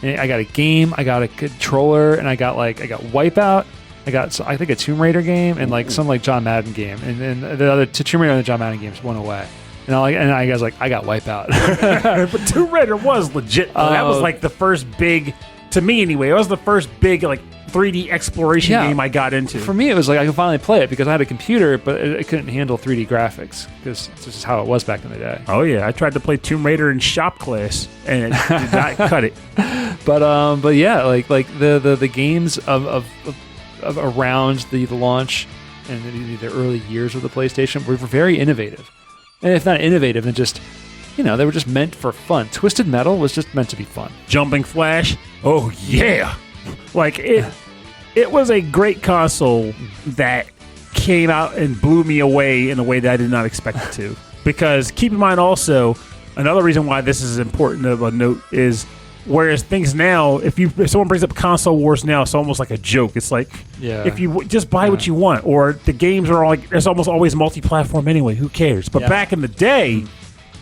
And I got a game, I got a controller, and I got Wipeout. I got, I think, a Tomb Raider game and like some like John Madden game, and the other Tomb Raider and the John Madden games went away. And I was like, I got Wipeout. But Tomb Raider was legit. That was like the first big, to me anyway. It was the first big like 3D exploration game I got into. For me, it was like I could finally play it because I had a computer, but it couldn't handle 3D graphics because this is how it was back in the day. Oh yeah, I tried to play Tomb Raider in shop class and it did not cut it. But yeah, like the games of around the launch and the early years of the PlayStation were very innovative. And if not innovative, then just, they were just meant for fun. Twisted Metal was just meant to be fun. Jumping Flash, oh yeah. Like it was a great console that came out and blew me away in a way that I did not expect it to. Because keep in mind also, another reason why this is important of a note is, whereas things now, if someone brings up console wars now, it's almost like a joke. It's like, if you just buy what you want, or the games are all like, there's almost always multi-platform anyway. Who cares? But back in the day,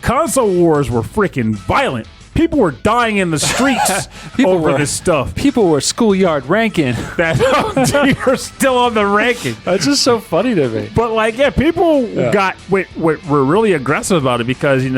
console wars were freaking violent. People were dying in the streets over this stuff. People were schoolyard ranking. You're still on the ranking. That's just so funny to me. But people were really aggressive about it because, I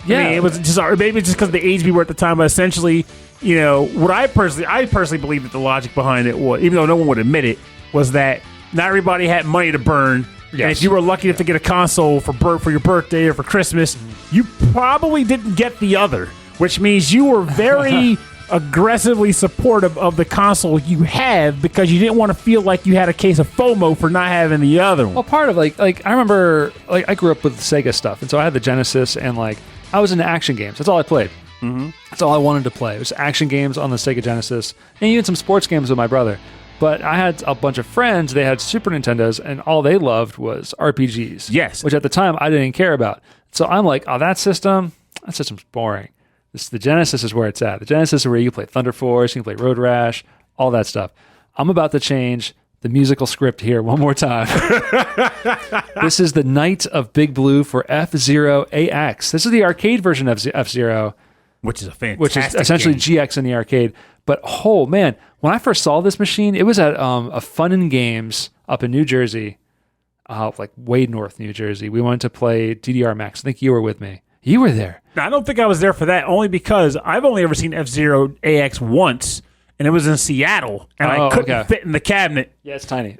mean, it was just, or maybe it's just because the age we were at the time, but essentially, what I personally believe that the logic behind it was, even though no one would admit it, was that not everybody had money to burn. Yes. And if you were lucky enough to get a console for your birthday or for Christmas, you probably didn't get the other, which means you were very aggressively supportive of the console you have because you didn't want to feel like you had a case of FOMO for not having the other one. Well, part of I remember I grew up with Sega stuff, and so I had the Genesis, and I was into action games. That's all I played. Mm-hmm. That's all I wanted to play. It was action games on the Sega Genesis, and even some sports games with my brother. But I had a bunch of friends, they had Super Nintendos, and all they loved was RPGs. Yes. Which at the time I didn't care about. So I'm like, that system's boring. The Genesis is where it's at. The Genesis is where you play Thunder Force, you can play Road Rash, all that stuff. I'm about to change the musical script here one more time. This is the Night of Big Blue for F-Zero AX. This is the arcade version of F-Zero. Which is a fantastic Which is essentially game. GX in the arcade. But, oh, man, when I first saw this machine, it was at a Fun and Games up in New Jersey, like way north New Jersey. We wanted to play DDR Max. I think you were with me. You were there. Now, I don't think I was there for that, only because I've only ever seen F-Zero AX once, and it was in Seattle, and I couldn't fit in the cabinet. Yeah, it's tiny.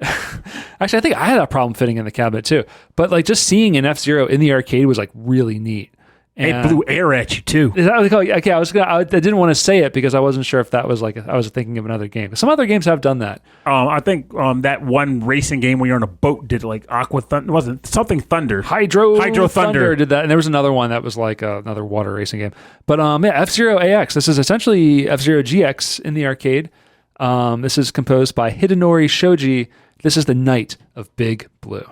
Actually, I think I had that problem fitting in the cabinet, too. But, like, just seeing an F-Zero in the arcade was, like, really neat. It blew air at you too. Okay, I didn't want to say it because I wasn't sure if that was like I was thinking of another game. Some other games have done that. I think that one racing game where you're on a boat did like Aqua Thunder. Wasn't something Thunder? Hydro Thunder did that, and there was another one that was like another water racing game. But yeah, F-Zero AX. This is essentially F-Zero GX in the arcade. This is composed by Hidenori Shoji. This is the Night of Big Blue.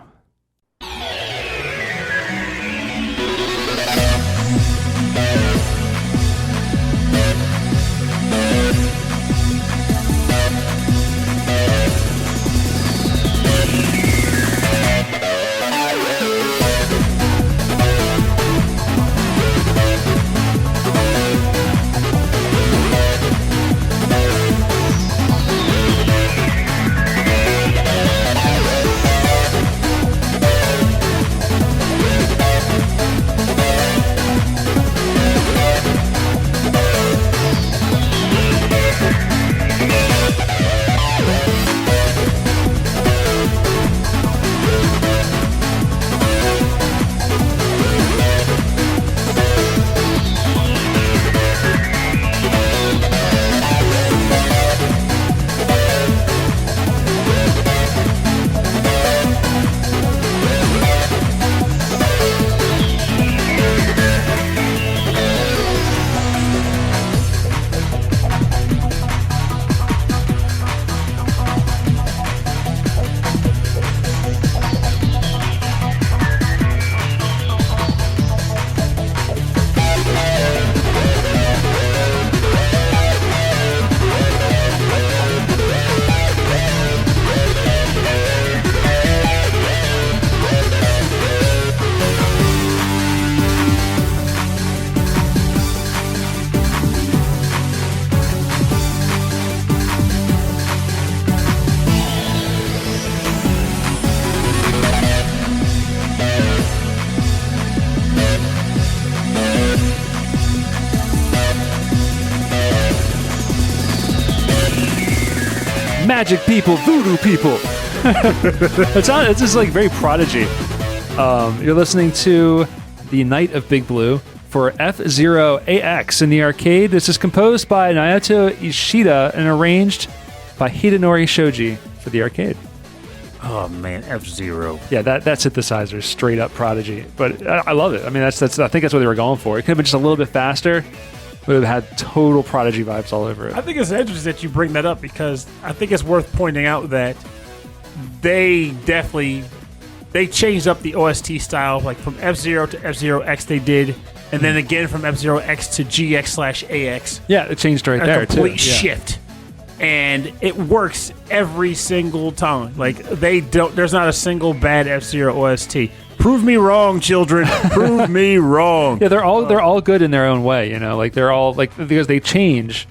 Magic people, voodoo people. It's just like very Prodigy. You're listening to the Night of Big Blue for F-Zero AX in the arcade. This is composed by Naoto Ishida and arranged by Hidenori Shoji for the arcade. Oh man, F-Zero. Yeah, that synthesizer is straight up Prodigy, but I love it. I mean, that's I think that's what they were going for. It could have been just a little bit faster. Would have had total Prodigy vibes all over it. I think it's interesting that you bring that up because I think it's worth pointing out that they changed up the OST style, like from F-Zero to F-Zero X they did, and then again from F-Zero X to GX/AX. Yeah, it changed right there too. A complete shift. And it works every single time. Like there's not a single bad F-Zero OST. Prove me wrong, children. Prove me wrong. Yeah, they're all good in their own way, you know. Like they're all like because they change,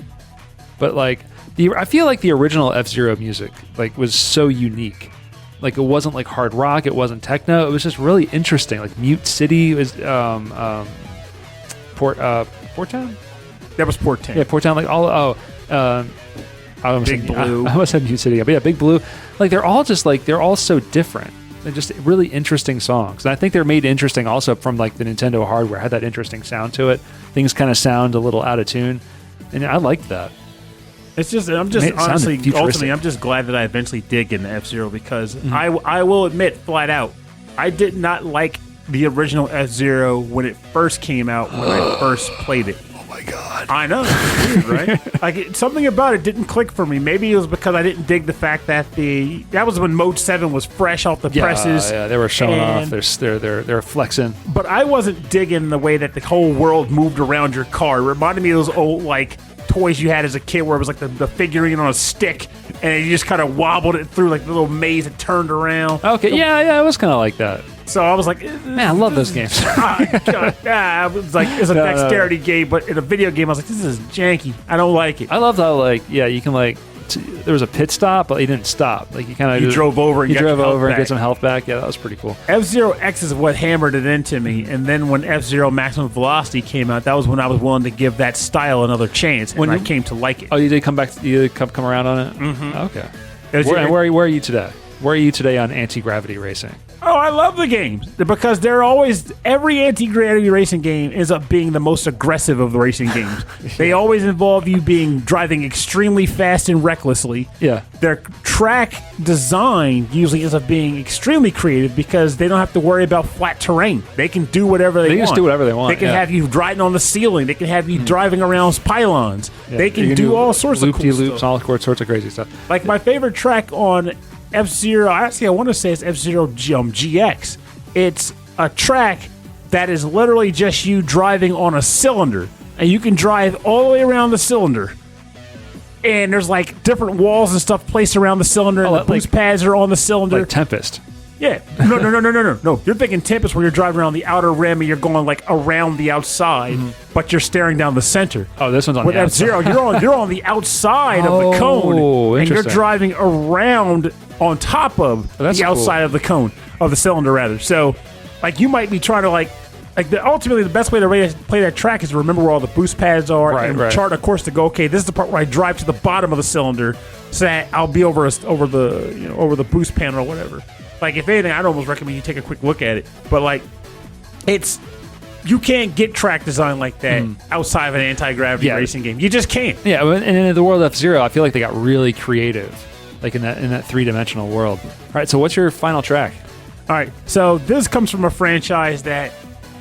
but like I feel like the original F-Zero music like was so unique. Like it wasn't like hard rock, it wasn't techno. It was just really interesting. Like Mute City was Port Town. That was Port Town. Yeah, Port Town. Like Big Blue. I almost said Mute City, but yeah, Big Blue. Like they're all so different. They're just really interesting songs. And I think they're made interesting also from like the Nintendo hardware. It had that interesting sound to it. Things kind of sound a little out of tune. And I liked that. It's just, ultimately, I'm just glad that I eventually did get an F-Zero because I will admit flat out, I did not like the original F-Zero when it first came out, when I first played it. My God. I know. It's weird, right? Like something about it didn't click for me. Maybe it was because I didn't dig the fact that that was when Mode 7 was fresh off the presses. Yeah, they were showing off. They're flexing. But I wasn't digging the way that the whole world moved around your car. It reminded me of those old like toys you had as a kid where it was like the figurine on a stick and you just kind of wobbled it through like the little maze and turned around. Okay, yeah, it was kind of like that. So I was like, Man, I love those games. it was like it's a dexterity game, but in a video game, I was like, this is janky. I don't like it. I loved how you can there was a pit stop, but you didn't stop. Like you kind of drove over and get some health back. Yeah, that was pretty cool. F-Zero X is what hammered it into me, and then when F-Zero Maximum Velocity came out, that was when I was willing to give that style another chance, and I came to like it. Oh, you did come back? You did come around on it? Mm-hmm. Okay. Where are you today? Where are you today on Antigravity racing? Oh, I love the games because every anti-gravity racing game ends up being the most aggressive of the racing games. They always involve you driving extremely fast and recklessly. Yeah. Their track design usually ends up being extremely creative because they don't have to worry about flat terrain. They can do whatever they want. They just do whatever they want. They can have you driving on the ceiling. They can have you driving around pylons. Yeah. They can do all sorts of cool loops, all sorts of crazy stuff. Like my favorite track on F-Zero, actually I want to say it's F-Zero GX. It's a track that is literally just you driving on a cylinder, and you can drive all the way around the cylinder. And there's like different walls and stuff placed around the cylinder, and the boost pads are on the cylinder. Like Tempest. Yeah. No. You're thinking Tempest where you're driving around the outer rim and you're going like around the outside, but you're staring down the center. Oh, this one's on With the outside. F-Zero, you're on the outside of the cone, and you're driving around on top of the outside of the cone, of the cylinder rather. So, like, you might be trying to ultimately the best way to play that track is to remember where all the boost pads are and chart a course to go. Okay, this is the part where I drive to the bottom of the cylinder, so that I'll be over the boost panel or whatever. Like, if anything, I'd almost recommend you take a quick look at it. But like, you can't get track design like that outside of an anti-gravity racing game. You just can't. Yeah, and in the world of F-Zero, I feel like they got really creative, like in that three-dimensional world. All right, so what's your final track? All right, so this comes from a franchise that,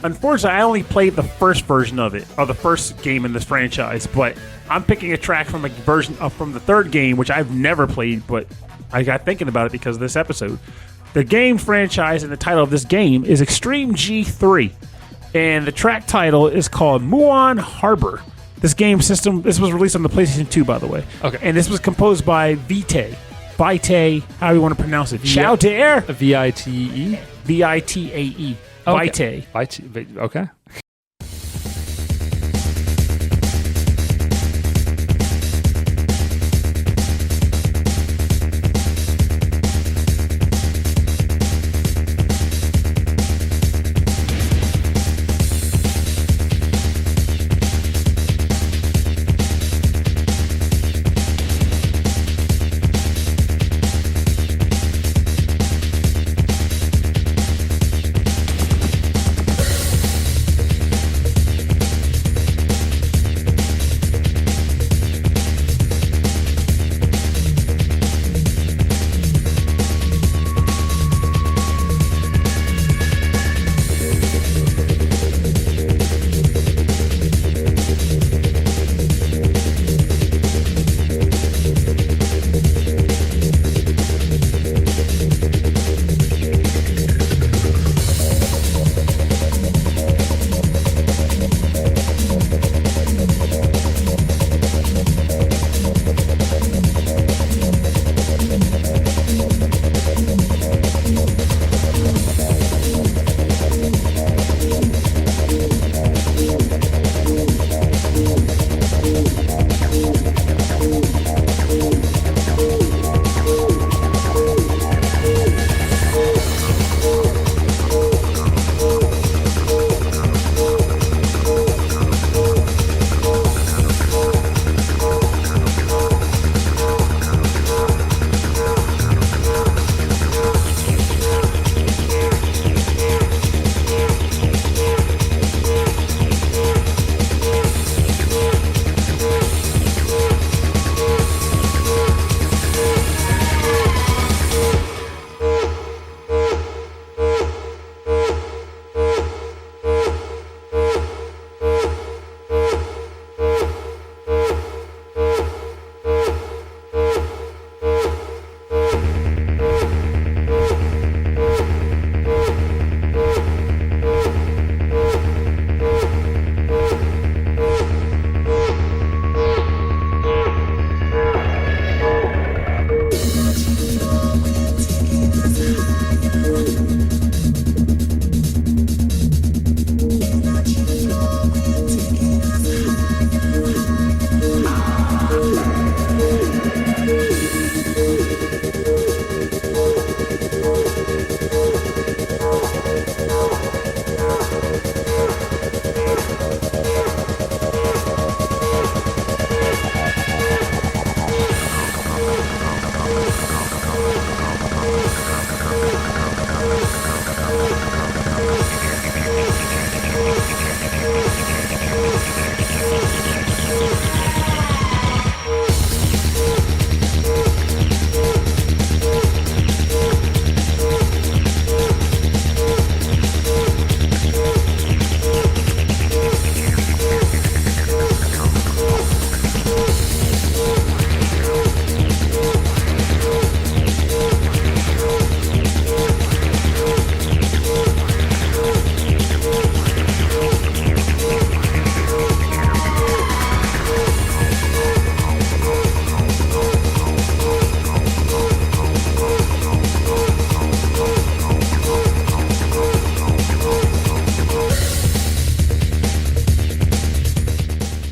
unfortunately, I only played the first version of it, or the first game in this franchise. But I'm picking a track from a version from the third game, which I've never played, but I got thinking about it because of this episode. The game franchise and the title of this game is Extreme G3, and the track title is called Muon Harbor. This was released on the PlayStation 2, by the way. Okay. And this was composed by Vitae, how do you want to pronounce it? Ciao Dare? Vitae? Vitae. Okay. Vitae. Okay.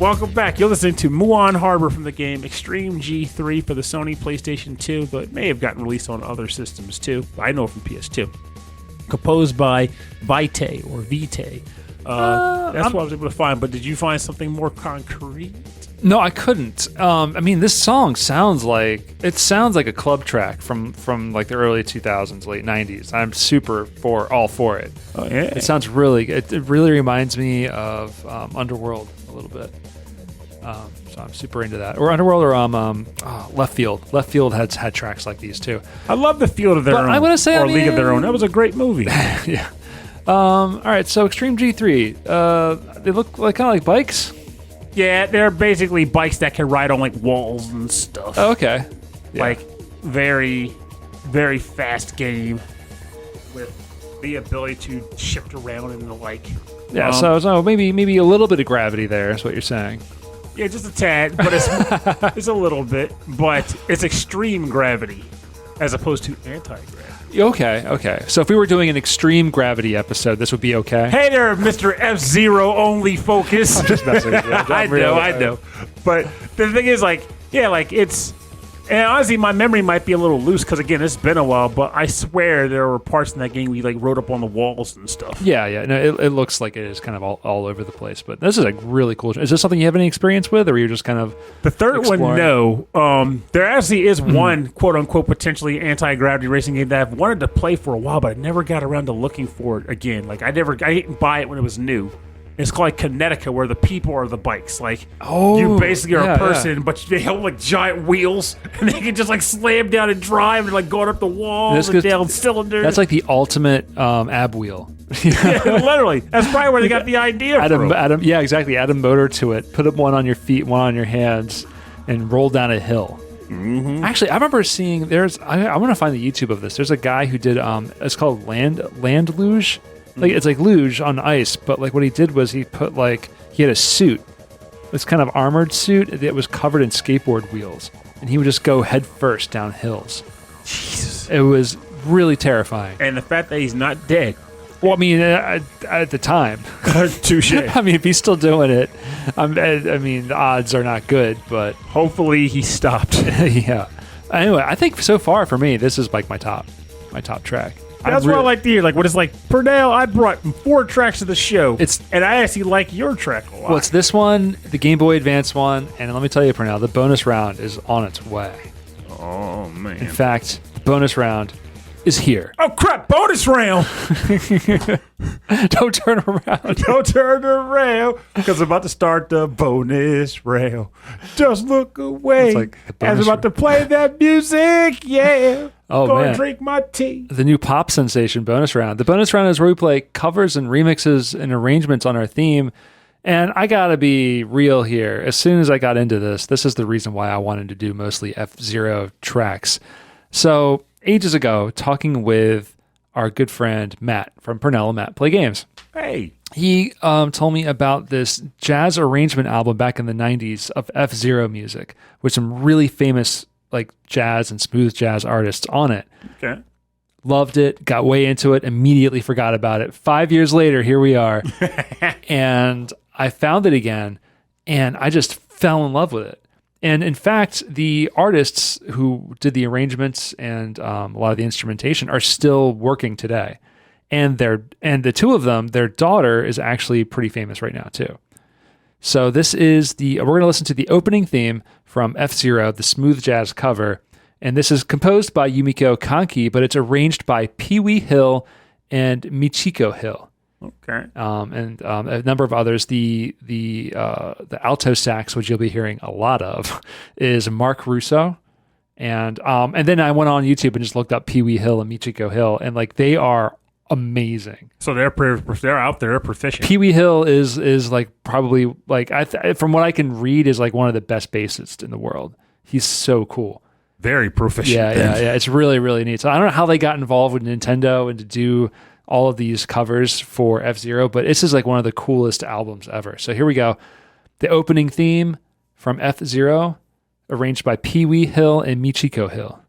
welcome back. You're listening to Muon Harbor from the game Extreme G3 for the Sony PlayStation 2, though it may have gotten released on other systems too. I know from PS2. Composed by Vitae or Vitae. That's what I was able to find, but did you find something more concrete? No, I couldn't. I mean, this song sounds like a club track from like the early 2000s, late 90s. I'm super all for it. Oh yeah, it sounds really good. It really reminds me of Underworld a little bit. So I'm super into that. Or Underworld or Left Field. Left Field had tracks like these too. I love the Field of Their Own. I want to say, or League of Their Own. That was a great movie. Yeah. All right, so Extreme G3. They look like kind of like bikes. Yeah, they're basically bikes that can ride on like walls and stuff. Oh, okay. Yeah. Like very, very fast game with the ability to shift around and the like. Yeah, so maybe a little bit of gravity there is what you're saying. Yeah, just a tad, but it's a little bit, but it's extreme gravity as opposed to anti-gravity. Okay. So if we were doing an extreme gravity episode, this would be okay? Hey there, Mr. F-Zero only focus. I'm just messing with you. I know. But the thing is, it's... And honestly, my memory might be a little loose because, again, it's been a while, but I swear there were parts in that game we wrote up on the walls and stuff. Yeah. No, it looks like it is kind of all over the place, but this is like really cool. Is this something you have any experience with, or are you just kind of The third exploring? one, no. There actually is one, quote-unquote, potentially anti-gravity racing game that I've wanted to play for a while, but I never got around to looking for it again. Like, I didn't buy it when it was new. It's called like Kinetica, where the people are the bikes. Like, you basically are a person, but they have like giant wheels, and they can just like slam down and drive and like going up the walls and down cylinders. That's like the ultimate ab wheel. Yeah, literally. That's probably where they got the idea from. Yeah, exactly. Add a motor to it. Put one on your feet, one on your hands, and roll down a hill. Mm-hmm. Actually, I remember seeing I want to find the YouTube of this. There's a guy who did it's called land luge. Like it's like luge on ice, but like what he did was he had a suit, this kind of armored suit that was covered in skateboard wheels, and he would just go head first down hills. Jesus, it was really terrifying. And the fact that he's not dead. Well, I mean, at the time, touche. I mean, if he's still doing it, I mean, the odds are not good, but hopefully he stopped. Yeah. Anyway, I think so far for me, this is like my top track. That's what I like to hear. Like, what it's like, Pernell, I brought 4 tracks to the show, and I actually like your track a lot. Well, it's this one, the Game Boy Advance one, and let me tell you, Pernell, the bonus round is on its way. Oh, man. In fact, the bonus round is here. Oh, crap, bonus round! Don't turn around. Don't turn around, because I'm about to start the bonus round. Just look away, like as I'm about to play that music, yeah. Oh, Go man. and drink my tea. The new pop sensation bonus round. The bonus round is where we play covers and remixes and arrangements on our theme. And I got to be real here. As soon as I got into this is the reason why I wanted to do mostly F-Zero tracks. So ages ago, talking with our good friend Matt from Pernell and Matt Play Games. Hey. He told me about this jazz arrangement album back in the 90s of F-Zero music with some really famous like jazz and smooth jazz artists on it. Okay. Loved it, got way into it, immediately forgot about it. 5 years later, here we are. And I found it again, and I just fell in love with it. And in fact, the artists who did the arrangements and a lot of the instrumentation are still working today. And the two of them, their daughter is actually pretty famous right now too. So we're going to listen to the opening theme from F-Zero, the smooth jazz cover. And this is composed by Yumiko Kanki, but it's arranged by Pee Wee Hill and Michiko Hill. Okay. And a number of others. The alto sax, which you'll be hearing a lot of, is Marc Russo. And then I went on YouTube and just looked up Pee Wee Hill and Michiko Hill, and like they are amazing. So they're out there, proficient. Pee Wee Hill is like probably like from what I can read is like one of the best bassists in the world. He's so cool. Very proficient. Yeah. It's really, really neat. So I don't know how they got involved with Nintendo and to do all of these covers for F-Zero, but this is like one of the coolest albums ever. So here we go. The opening theme from F-Zero, arranged by Pee Wee Hill and Michiko Hill.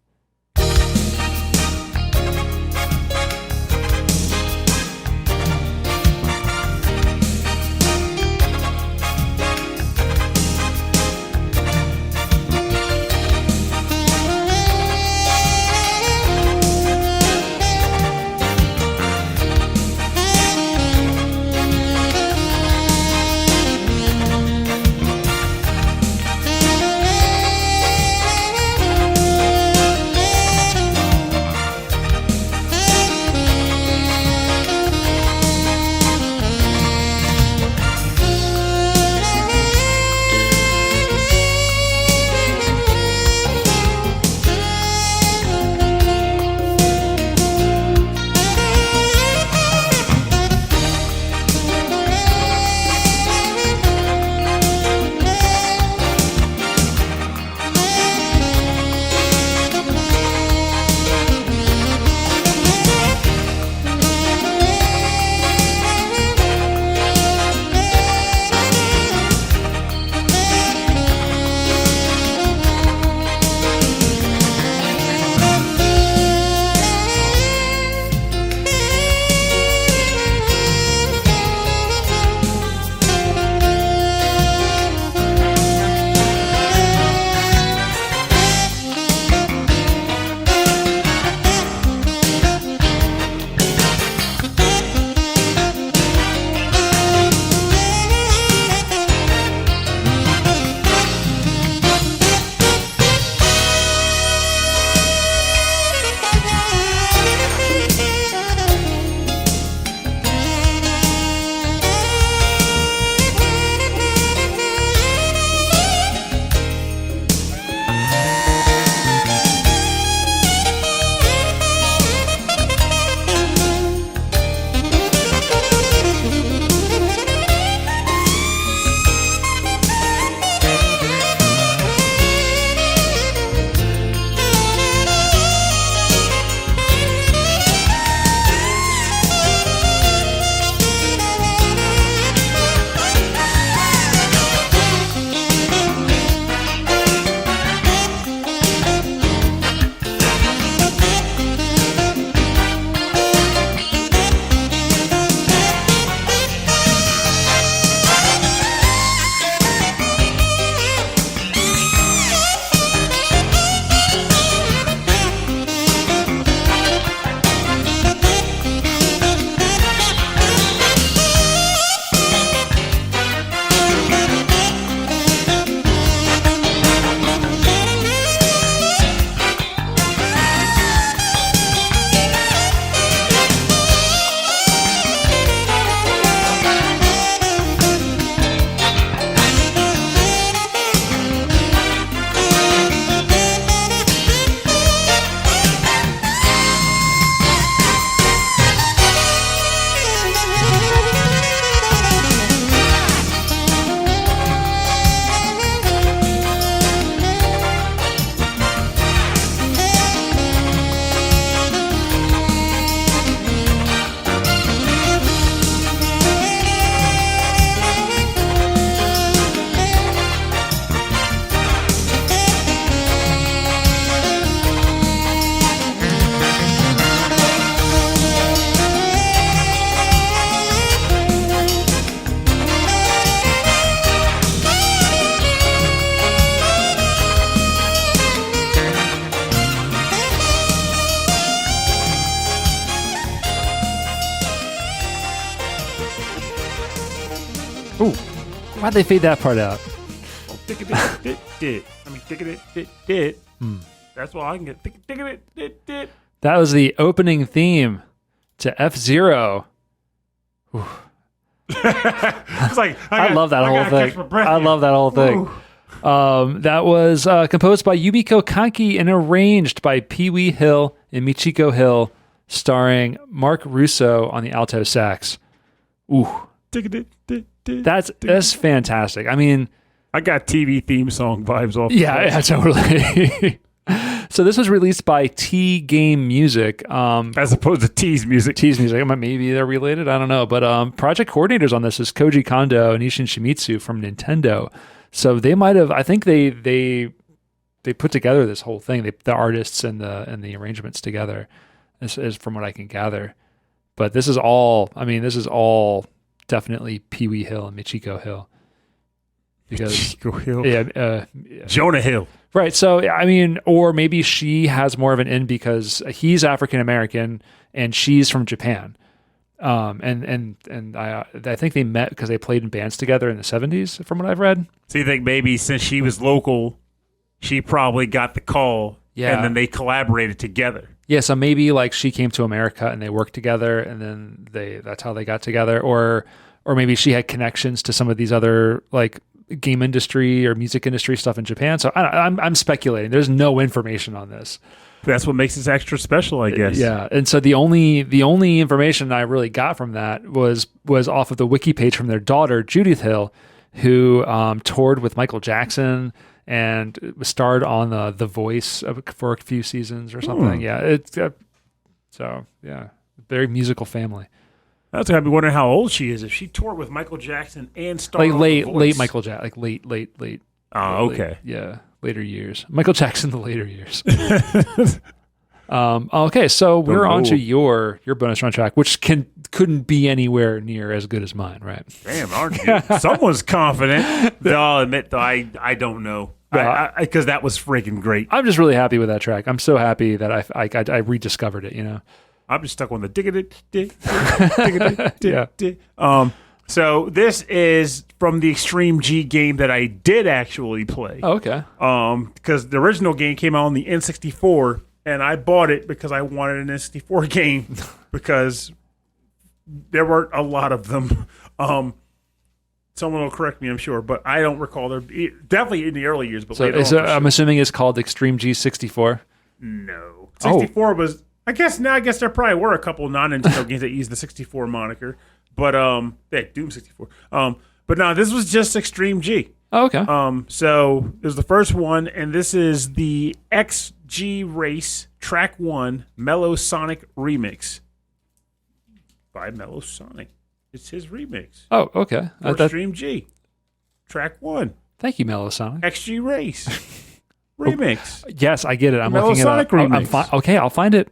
Why'd they fade that part out? That's why I can get. That was the opening theme to F-Zero. It's like I love that whole thing. I love that whole thing. That was composed by Yumiko Kanki and arranged by Pee Wee Hill and Michiko Hill, starring Marc Russo on the alto sax. Ooh. That's fantastic. I mean, I got TV theme song vibes off. Yeah, totally. So this was released by T Game Music, as opposed to T's Music. T's Music, maybe they're related. I don't know, but project coordinators on this is Koji Kondo and Ishin Shimizu from Nintendo. So they might have. I think they put together this whole thing. The artists and the arrangements together, is from what I can gather. But this is all. I mean, this is all definitely Pee Wee Hill and Michiko Hill. Because Michiko Hill. Yeah, Jonah Hill. Right. So, I mean, or maybe she has more of an in because he's African American and she's from Japan. And I think they met because they played in bands together in the 70s, from what I've read. So you think maybe since she was local, she probably got the call, and then they collaborated together. Yeah, so maybe like she came to America and they worked together, and then that's how they got together, or maybe she had connections to some of these other like game industry or music industry stuff in Japan. So I'm speculating. There's no information on this. That's what makes this extra special, I guess. Yeah, and so the only information I really got from that was off of the wiki page from their daughter Judith Hill, who toured with Michael Jackson and starred on The Voice for a few seasons or something. Yeah, it's very musical family. That's gonna be wondering how old she is if she toured with Michael Jackson and starred like on The Voice. late Michael Jackson, like late. Oh, okay. Later years. Michael Jackson, the later years. Okay, so we're on to your bonus round track, which couldn't be anywhere near as good as mine, right? Damn, aren't you? Someone's confident. Though I'll admit, though, I don't know. Because that was freaking great. I'm just really happy with that track. I'm so happy that I rediscovered it, you know? I'm just stuck on the dig. So this is from the Extreme G game that I did actually play. Oh, okay. Because the original game came out on the N64, and I bought it because I wanted an N64 game because there weren't a lot of them. Someone will correct me, I'm sure, but I don't recall. They're definitely in the early years, but later on. I'm assuming it's called Extreme G 64. No, 64 was. I guess there probably were a couple non-Nintendo games that used the 64 moniker, but Doom 64. But no, this was just Extreme G. Oh, okay. So it was the first one, and this is the XG Race Track 1 Mellow Sonic Remix by Mellow Sonic. It's his remix. Oh, okay. Extreme G Track 1. Thank you, Mellow Sonic. XG Race Remix. Yes, I get it. I'm Mellow looking Sonic it up. Remix. Okay, I'll find it.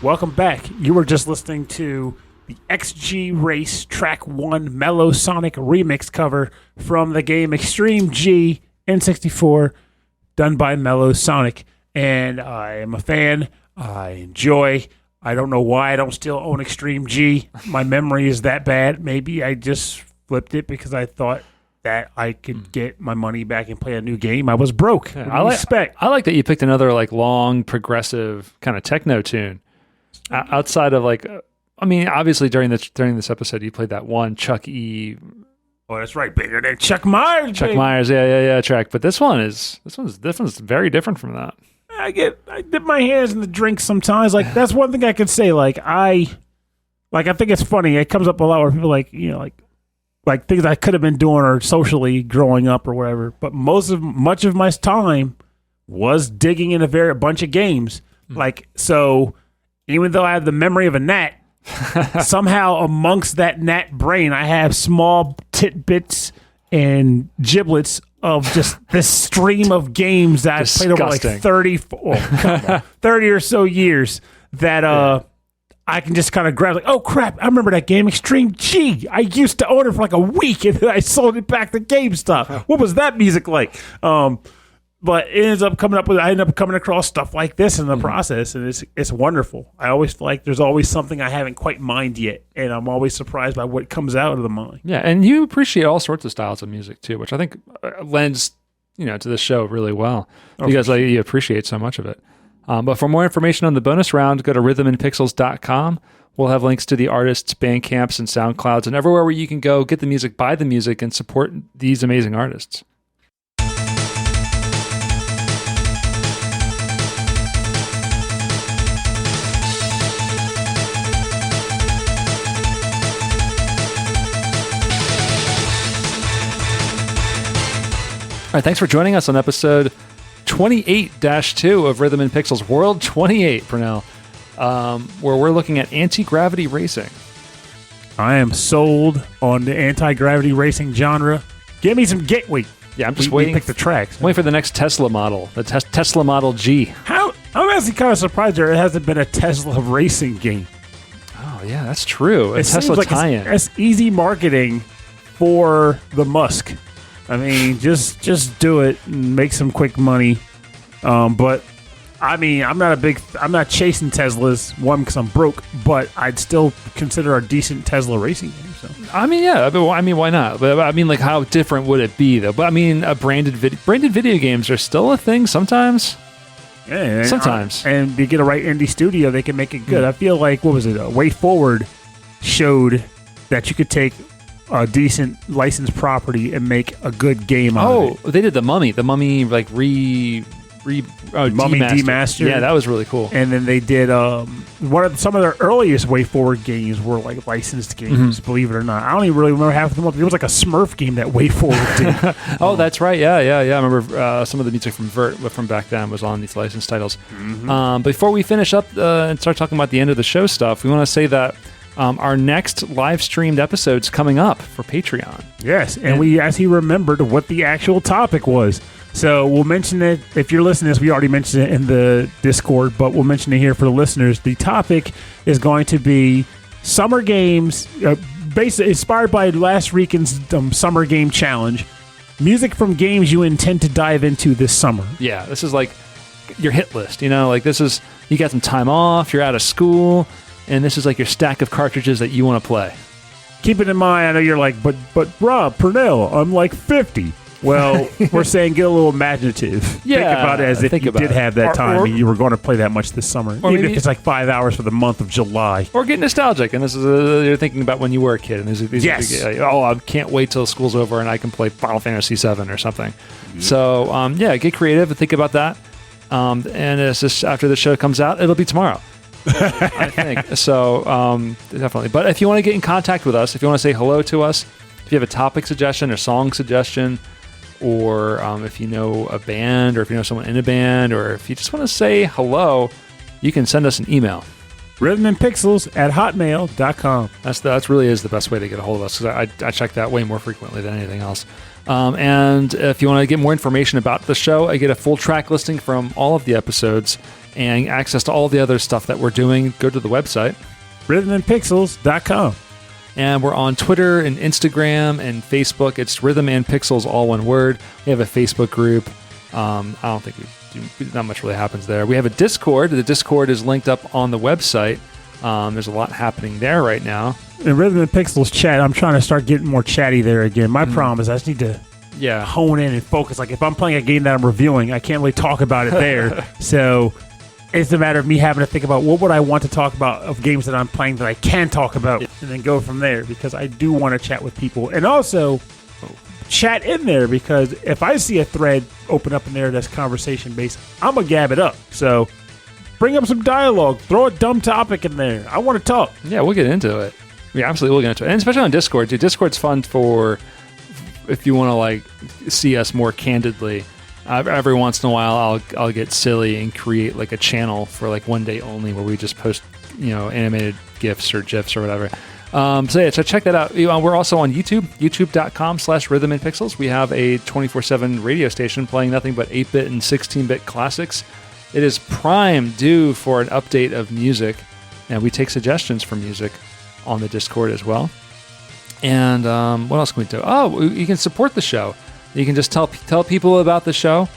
Welcome back. You were just listening to the XG Race Track 1 Mellow Sonic remix cover from the game Extreme G N64, done by Mellow Sonic. And I am a fan. I enjoy. I don't know why I don't still own Extreme G. My memory is that bad. Maybe I just flipped it because I thought that I could get my money back and play a new game. I was broke. Yeah, I like that you picked another like long progressive kind of techno tune. Outside of like, I mean, obviously during this episode you played that one Chuck E. Oh, that's right, bigger than Chuck Myers. Myers, yeah, track. But this one's very different from that. I dip my hands in the drink sometimes. Like that's one thing I could say. I think it's funny. It comes up a lot where people like things I could have been doing or socially growing up or whatever. But much of my time was digging in a bunch of games. Like so. Even though I have the memory of a gnat, somehow amongst that gnat brain, I have small tidbits and giblets of just this stream of games that I've played over like 30 or so years that I can just kind of grab like, oh crap, I remember that game, Extreme G. I used to own it for like a week and then I sold it back to GameStop. What was that music like? But it ends up I end up coming across stuff like this in the process, and it's wonderful. I always feel like there's always something I haven't quite mined yet, and I'm always surprised by what comes out of the mind. Yeah, and you appreciate all sorts of styles of music too, which I think lends to the show really well because you appreciate so much of it. But for more information on the bonus round, go to rhythmandpixels.com. We'll have links to the artists' Bandcamps and SoundClouds and everywhere where you can go get the music, buy the music, and support these amazing artists. All right, thanks for joining us on episode 28-2 of Rhythm and Pixels, World 28, Pernell, where we're looking at anti-gravity racing. I am sold on the anti-gravity racing genre. Give me some Gateway. Yeah, I'm just waiting. Pick the tracks. Waiting for the next Tesla model, the Tesla Model G. I'm actually kind of surprised there hasn't been a Tesla racing game. Oh, yeah, that's true. A It Tesla seems like tie-in. it's easy marketing for the Musk. I mean, just do it and make some quick money. But I mean, I'm not chasing Teslas, one, because I'm broke, but I'd still consider a decent Tesla racing game. So I mean, yeah, but I mean, why not? But I mean, like, how different would it be though? But I mean, branded video games are still a thing sometimes. Yeah, sometimes, and you get a right indie studio, they can make it good. I feel like Way Forward showed that you could take a decent licensed property and make a good game out of it. Oh, they did the Mummy like Mummy Demastered. Yeah, that was really cool. And then they did some of their earliest Way Forward games were like licensed games, believe it or not. I don't even really remember half of them. There was like a Smurf game that Way Forward did. Oh, that's right. Yeah. I remember some of the music from back then was on these licensed titles. Before we finish up and start talking about the end of the show stuff, we want to say that our next live streamed episode's coming up for Patreon. Yes, and we actually remembered what the actual topic was. So we'll mention it. If you're listening to this, we already mentioned it in the Discord, but we'll mention it here for the listeners. The topic is going to be summer games, basically inspired by last weekend's summer game challenge. Music from games you intend to dive into this summer. Yeah, this is like your hit list. Like this is, you got some time off, you're out of school, and this is like your stack of cartridges that you want to play. Keep it in mind, I know you're like, but Rob, Purnell, I'm like 50. Well, we're saying get a little imaginative. Yeah, think about it as if you did have that time and you were going to play that much this summer. Even if it's like 5 hours for the month of July. Or get nostalgic. And this is you're thinking about when you were a kid. And these yes. I can't wait till school's over and I can play Final Fantasy VII or something. Mm-hmm. So, get creative and think about that. And it's just after the show comes out, it'll be tomorrow. I think. So, definitely. But if you want to get in contact with us, if you want to say hello to us, if you have a topic suggestion or song suggestion, or if you know a band, or if you know someone in a band, or if you just want to say hello, you can send us an email. rhythmandpixels@hotmail.com. That really is the best way to get a hold of us, because I check that way more frequently than anything else. And if you want to get more information about the show, I get a full track listing from all of the episodes and access to all the other stuff that we're doing. Go to the website, rhythmandpixels.com. And we're on Twitter and Instagram and Facebook. It's Rhythm and Pixels, all one word. We have a Facebook group. I don't think not much really happens there. We have a Discord. The Discord is linked up on the website. There's a lot happening there right now. In Rhythm and Pixels chat, I'm trying to start getting more chatty there again. My problem is I just need to hone in and focus. Like if I'm playing a game that I'm reviewing, I can't really talk about it there. So it's a matter of me having to think about what would I want to talk about of games that I'm playing that I can talk about, and then go from there, because I do want to chat with people. And also chat in there, because if I see a thread open up in there that's conversation based, I'm going to gab it up. So bring up some dialogue. Throw a dumb topic in there. I want to talk. Yeah, we'll get into it. We absolutely will get into it. And especially on Discord, dude. Discord's fun for if you want to like see us more candidly. Every once in a while, I'll get silly and create like a channel for like one day only where we just post, animated GIFs or GIFs or whatever. So check that out. We're also on YouTube, youtube.com/rhythmandpixels. We have a 24/7 radio station playing nothing but 8-bit and 16-bit classics. It is prime due for an update of music, and we take suggestions for music on the Discord as well. And what else can we do? Oh, you can support the show. You can just tell people about the show.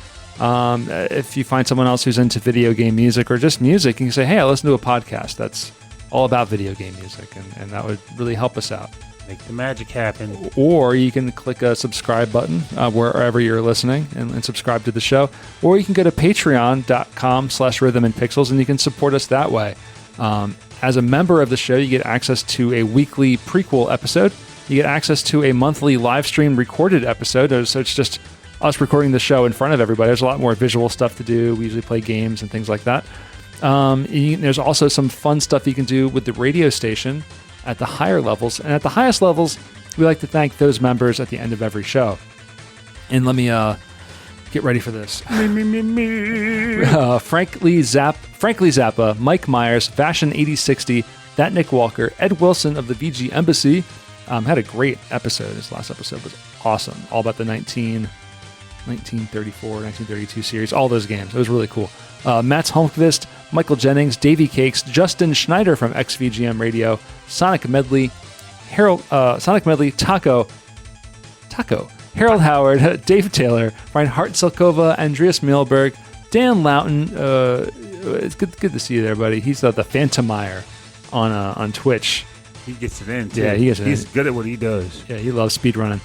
If you find someone else who's into video game music or just music, you can say, hey, I listen to a podcast that's all about video game music, and that would really help us out. Make the magic happen. Or you can click a subscribe button wherever you're listening and subscribe to the show. Or you can go to patreon.com/rhythmandpixels, and you can support us that way. As a member of the show, you get access to a weekly prequel episode. You get access to a monthly live stream recorded episode. So it's just us recording the show in front of everybody. There's a lot more visual stuff to do. We usually play games and things like that. There's also some fun stuff you can do with the radio station at the higher levels. And at the highest levels, we like to thank those members at the end of every show. And let me get ready for this. Frankly Zappa, Mike Meyers, Fashion8060, That Nick Walker, Ed Wilson of the VG Embassy. Had a great episode. His last episode was awesome. All about the 1934, 1932 series, all those games. It was really cool. Mats Holmqvist, Michael Jennings, Davey Cakes, Justin Schneider from XVGM Radio, Sonic Medley, Taco, Harold Howard, Dave Taylor, Brian Hartzelkova, Andreas Milberg, Dan Loughton. It's good to see you there, buddy. He's the Phantomeyer on Twitch. He gets it in, too. Yeah, He's good at what he does. Yeah, he loves speedrunning.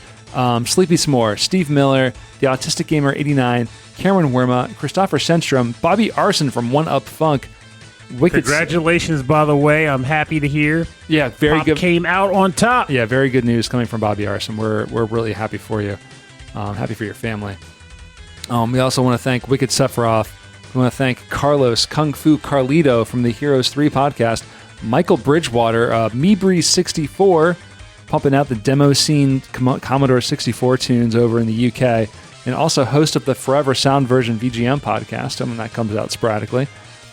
Sleepy S'more, Steve Miller, The Autistic Gamer 89, Cameron Werma, Christopher Senstrom, Bobby Arson from One Up Funk. Congratulations, by the way. I'm happy to hear. Yeah, very Pop good. Came out on top. Yeah, very good news coming from Bobby Arson. We're really happy for you. Happy for your family. We also want to thank Wicked Sephiroth. We want to thank Carlos Kung Fu Carlito from the Heroes 3 podcast. Michael Bridgewater, Meebreeze64, pumping out the demo scene Commodore 64 tunes over in the UK, and also host of the Forever Sound Version VGM podcast, and that comes out sporadically,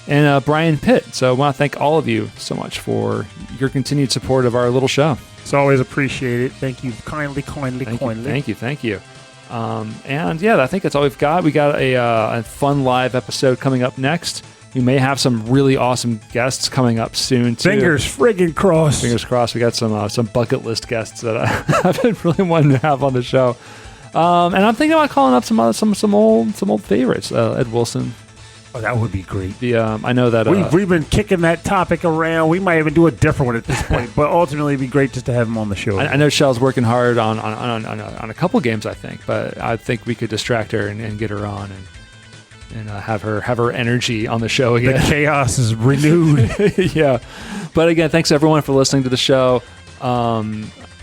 and Brian Pitt. So I want to thank all of you so much for your continued support of our little show. It's always appreciated. Thank you kindly. Thank you. And yeah, I think that's all we've got. We got a fun live episode coming up next. We may have some really awesome guests coming up soon, too. Fingers friggin' crossed. Fingers crossed. We got some bucket list guests that I've been really wanting to have on the show. And I'm thinking about calling up some old favorites. Ed Wilson. Oh, that would be great. I know that we've been kicking that topic around. We might even do a different one at this point, but ultimately, it'd be great just to have him on the show. I know Shell's working hard on a couple games, I think, but I think we could distract her and get her on and have her energy on the show again. The chaos is renewed. Yeah. But again, thanks everyone for listening to the show.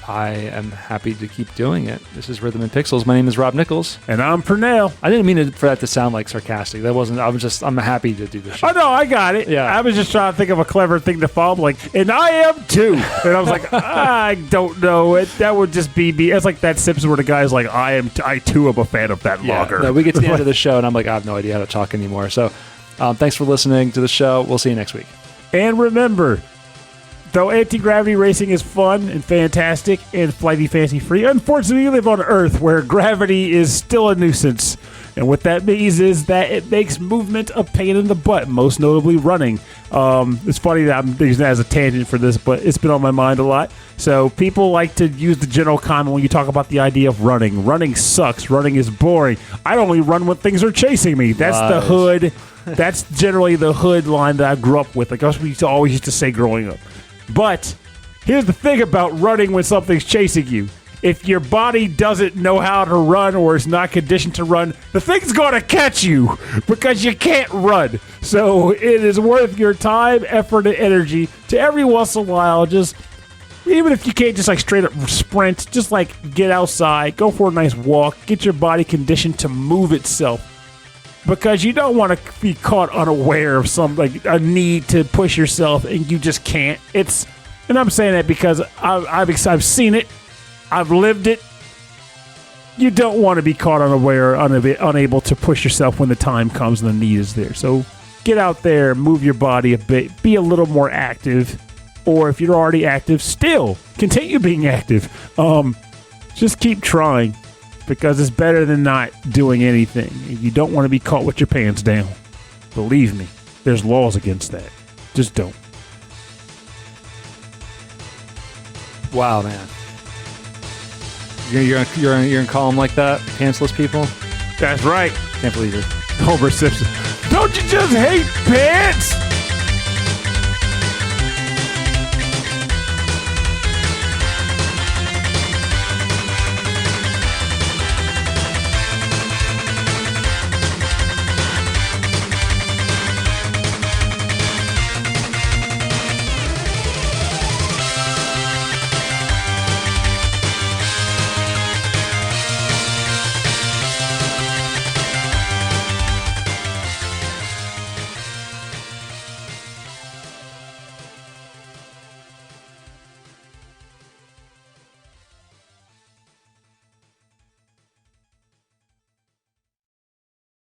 I am happy to keep doing it. This is Rhythm and Pixels. My name is Rob Nichols. And I'm Pernell. I didn't mean for that to sound like sarcastic. That wasn't. I'm happy to do this show. Oh, no, I got it. Yeah. I was just trying to think of a clever thing to follow. Like, and I am too. And I was like, I don't know. That would just be me. It's like that Simpsons where the guy's like, I too am a fan of that lager. No, we get to the end of the show, and I'm like, I have no idea how to talk anymore. So thanks for listening to the show. We'll see you next week. And remember, Though anti-gravity racing is fun and fantastic and flighty fancy free, unfortunately we live on Earth where gravity is still a nuisance. And what that means is that it makes movement a pain in the butt, most notably running. It's funny that I'm using that as a tangent for this, but it's been on my mind a lot. So people like to use the general comment when you talk about the idea of running. Running sucks. Running is boring. I only run when things are chasing me. That's the hood. That's generally the hood line that I grew up with. Like we always used to say growing up. But here's the thing about running when something's chasing you. If your body doesn't know how to run or is not conditioned to run, the thing's going to catch you because you can't run. So it is worth your time, effort, and energy to every once in a while just, even if you can't just like straight up sprint, just like get outside, go for a nice walk, get your body conditioned to move itself. Because you don't want to be caught unaware of a need to push yourself and you just can't. And I'm saying that because I've seen it. I've lived it. You don't want to be caught unaware, unable to push yourself when the time comes and the need is there. So get out there, move your body a bit, be a little more active. Or if you're already active, still continue being active. Just keep trying because it's better than not doing anything. You don't want to be caught with your pants down. Believe me, there's laws against that. Just don't. Wow, man. You're gonna call them like that, pantsless people? That's right. Can't believe it. Homer Simpson. Don't you just hate pants?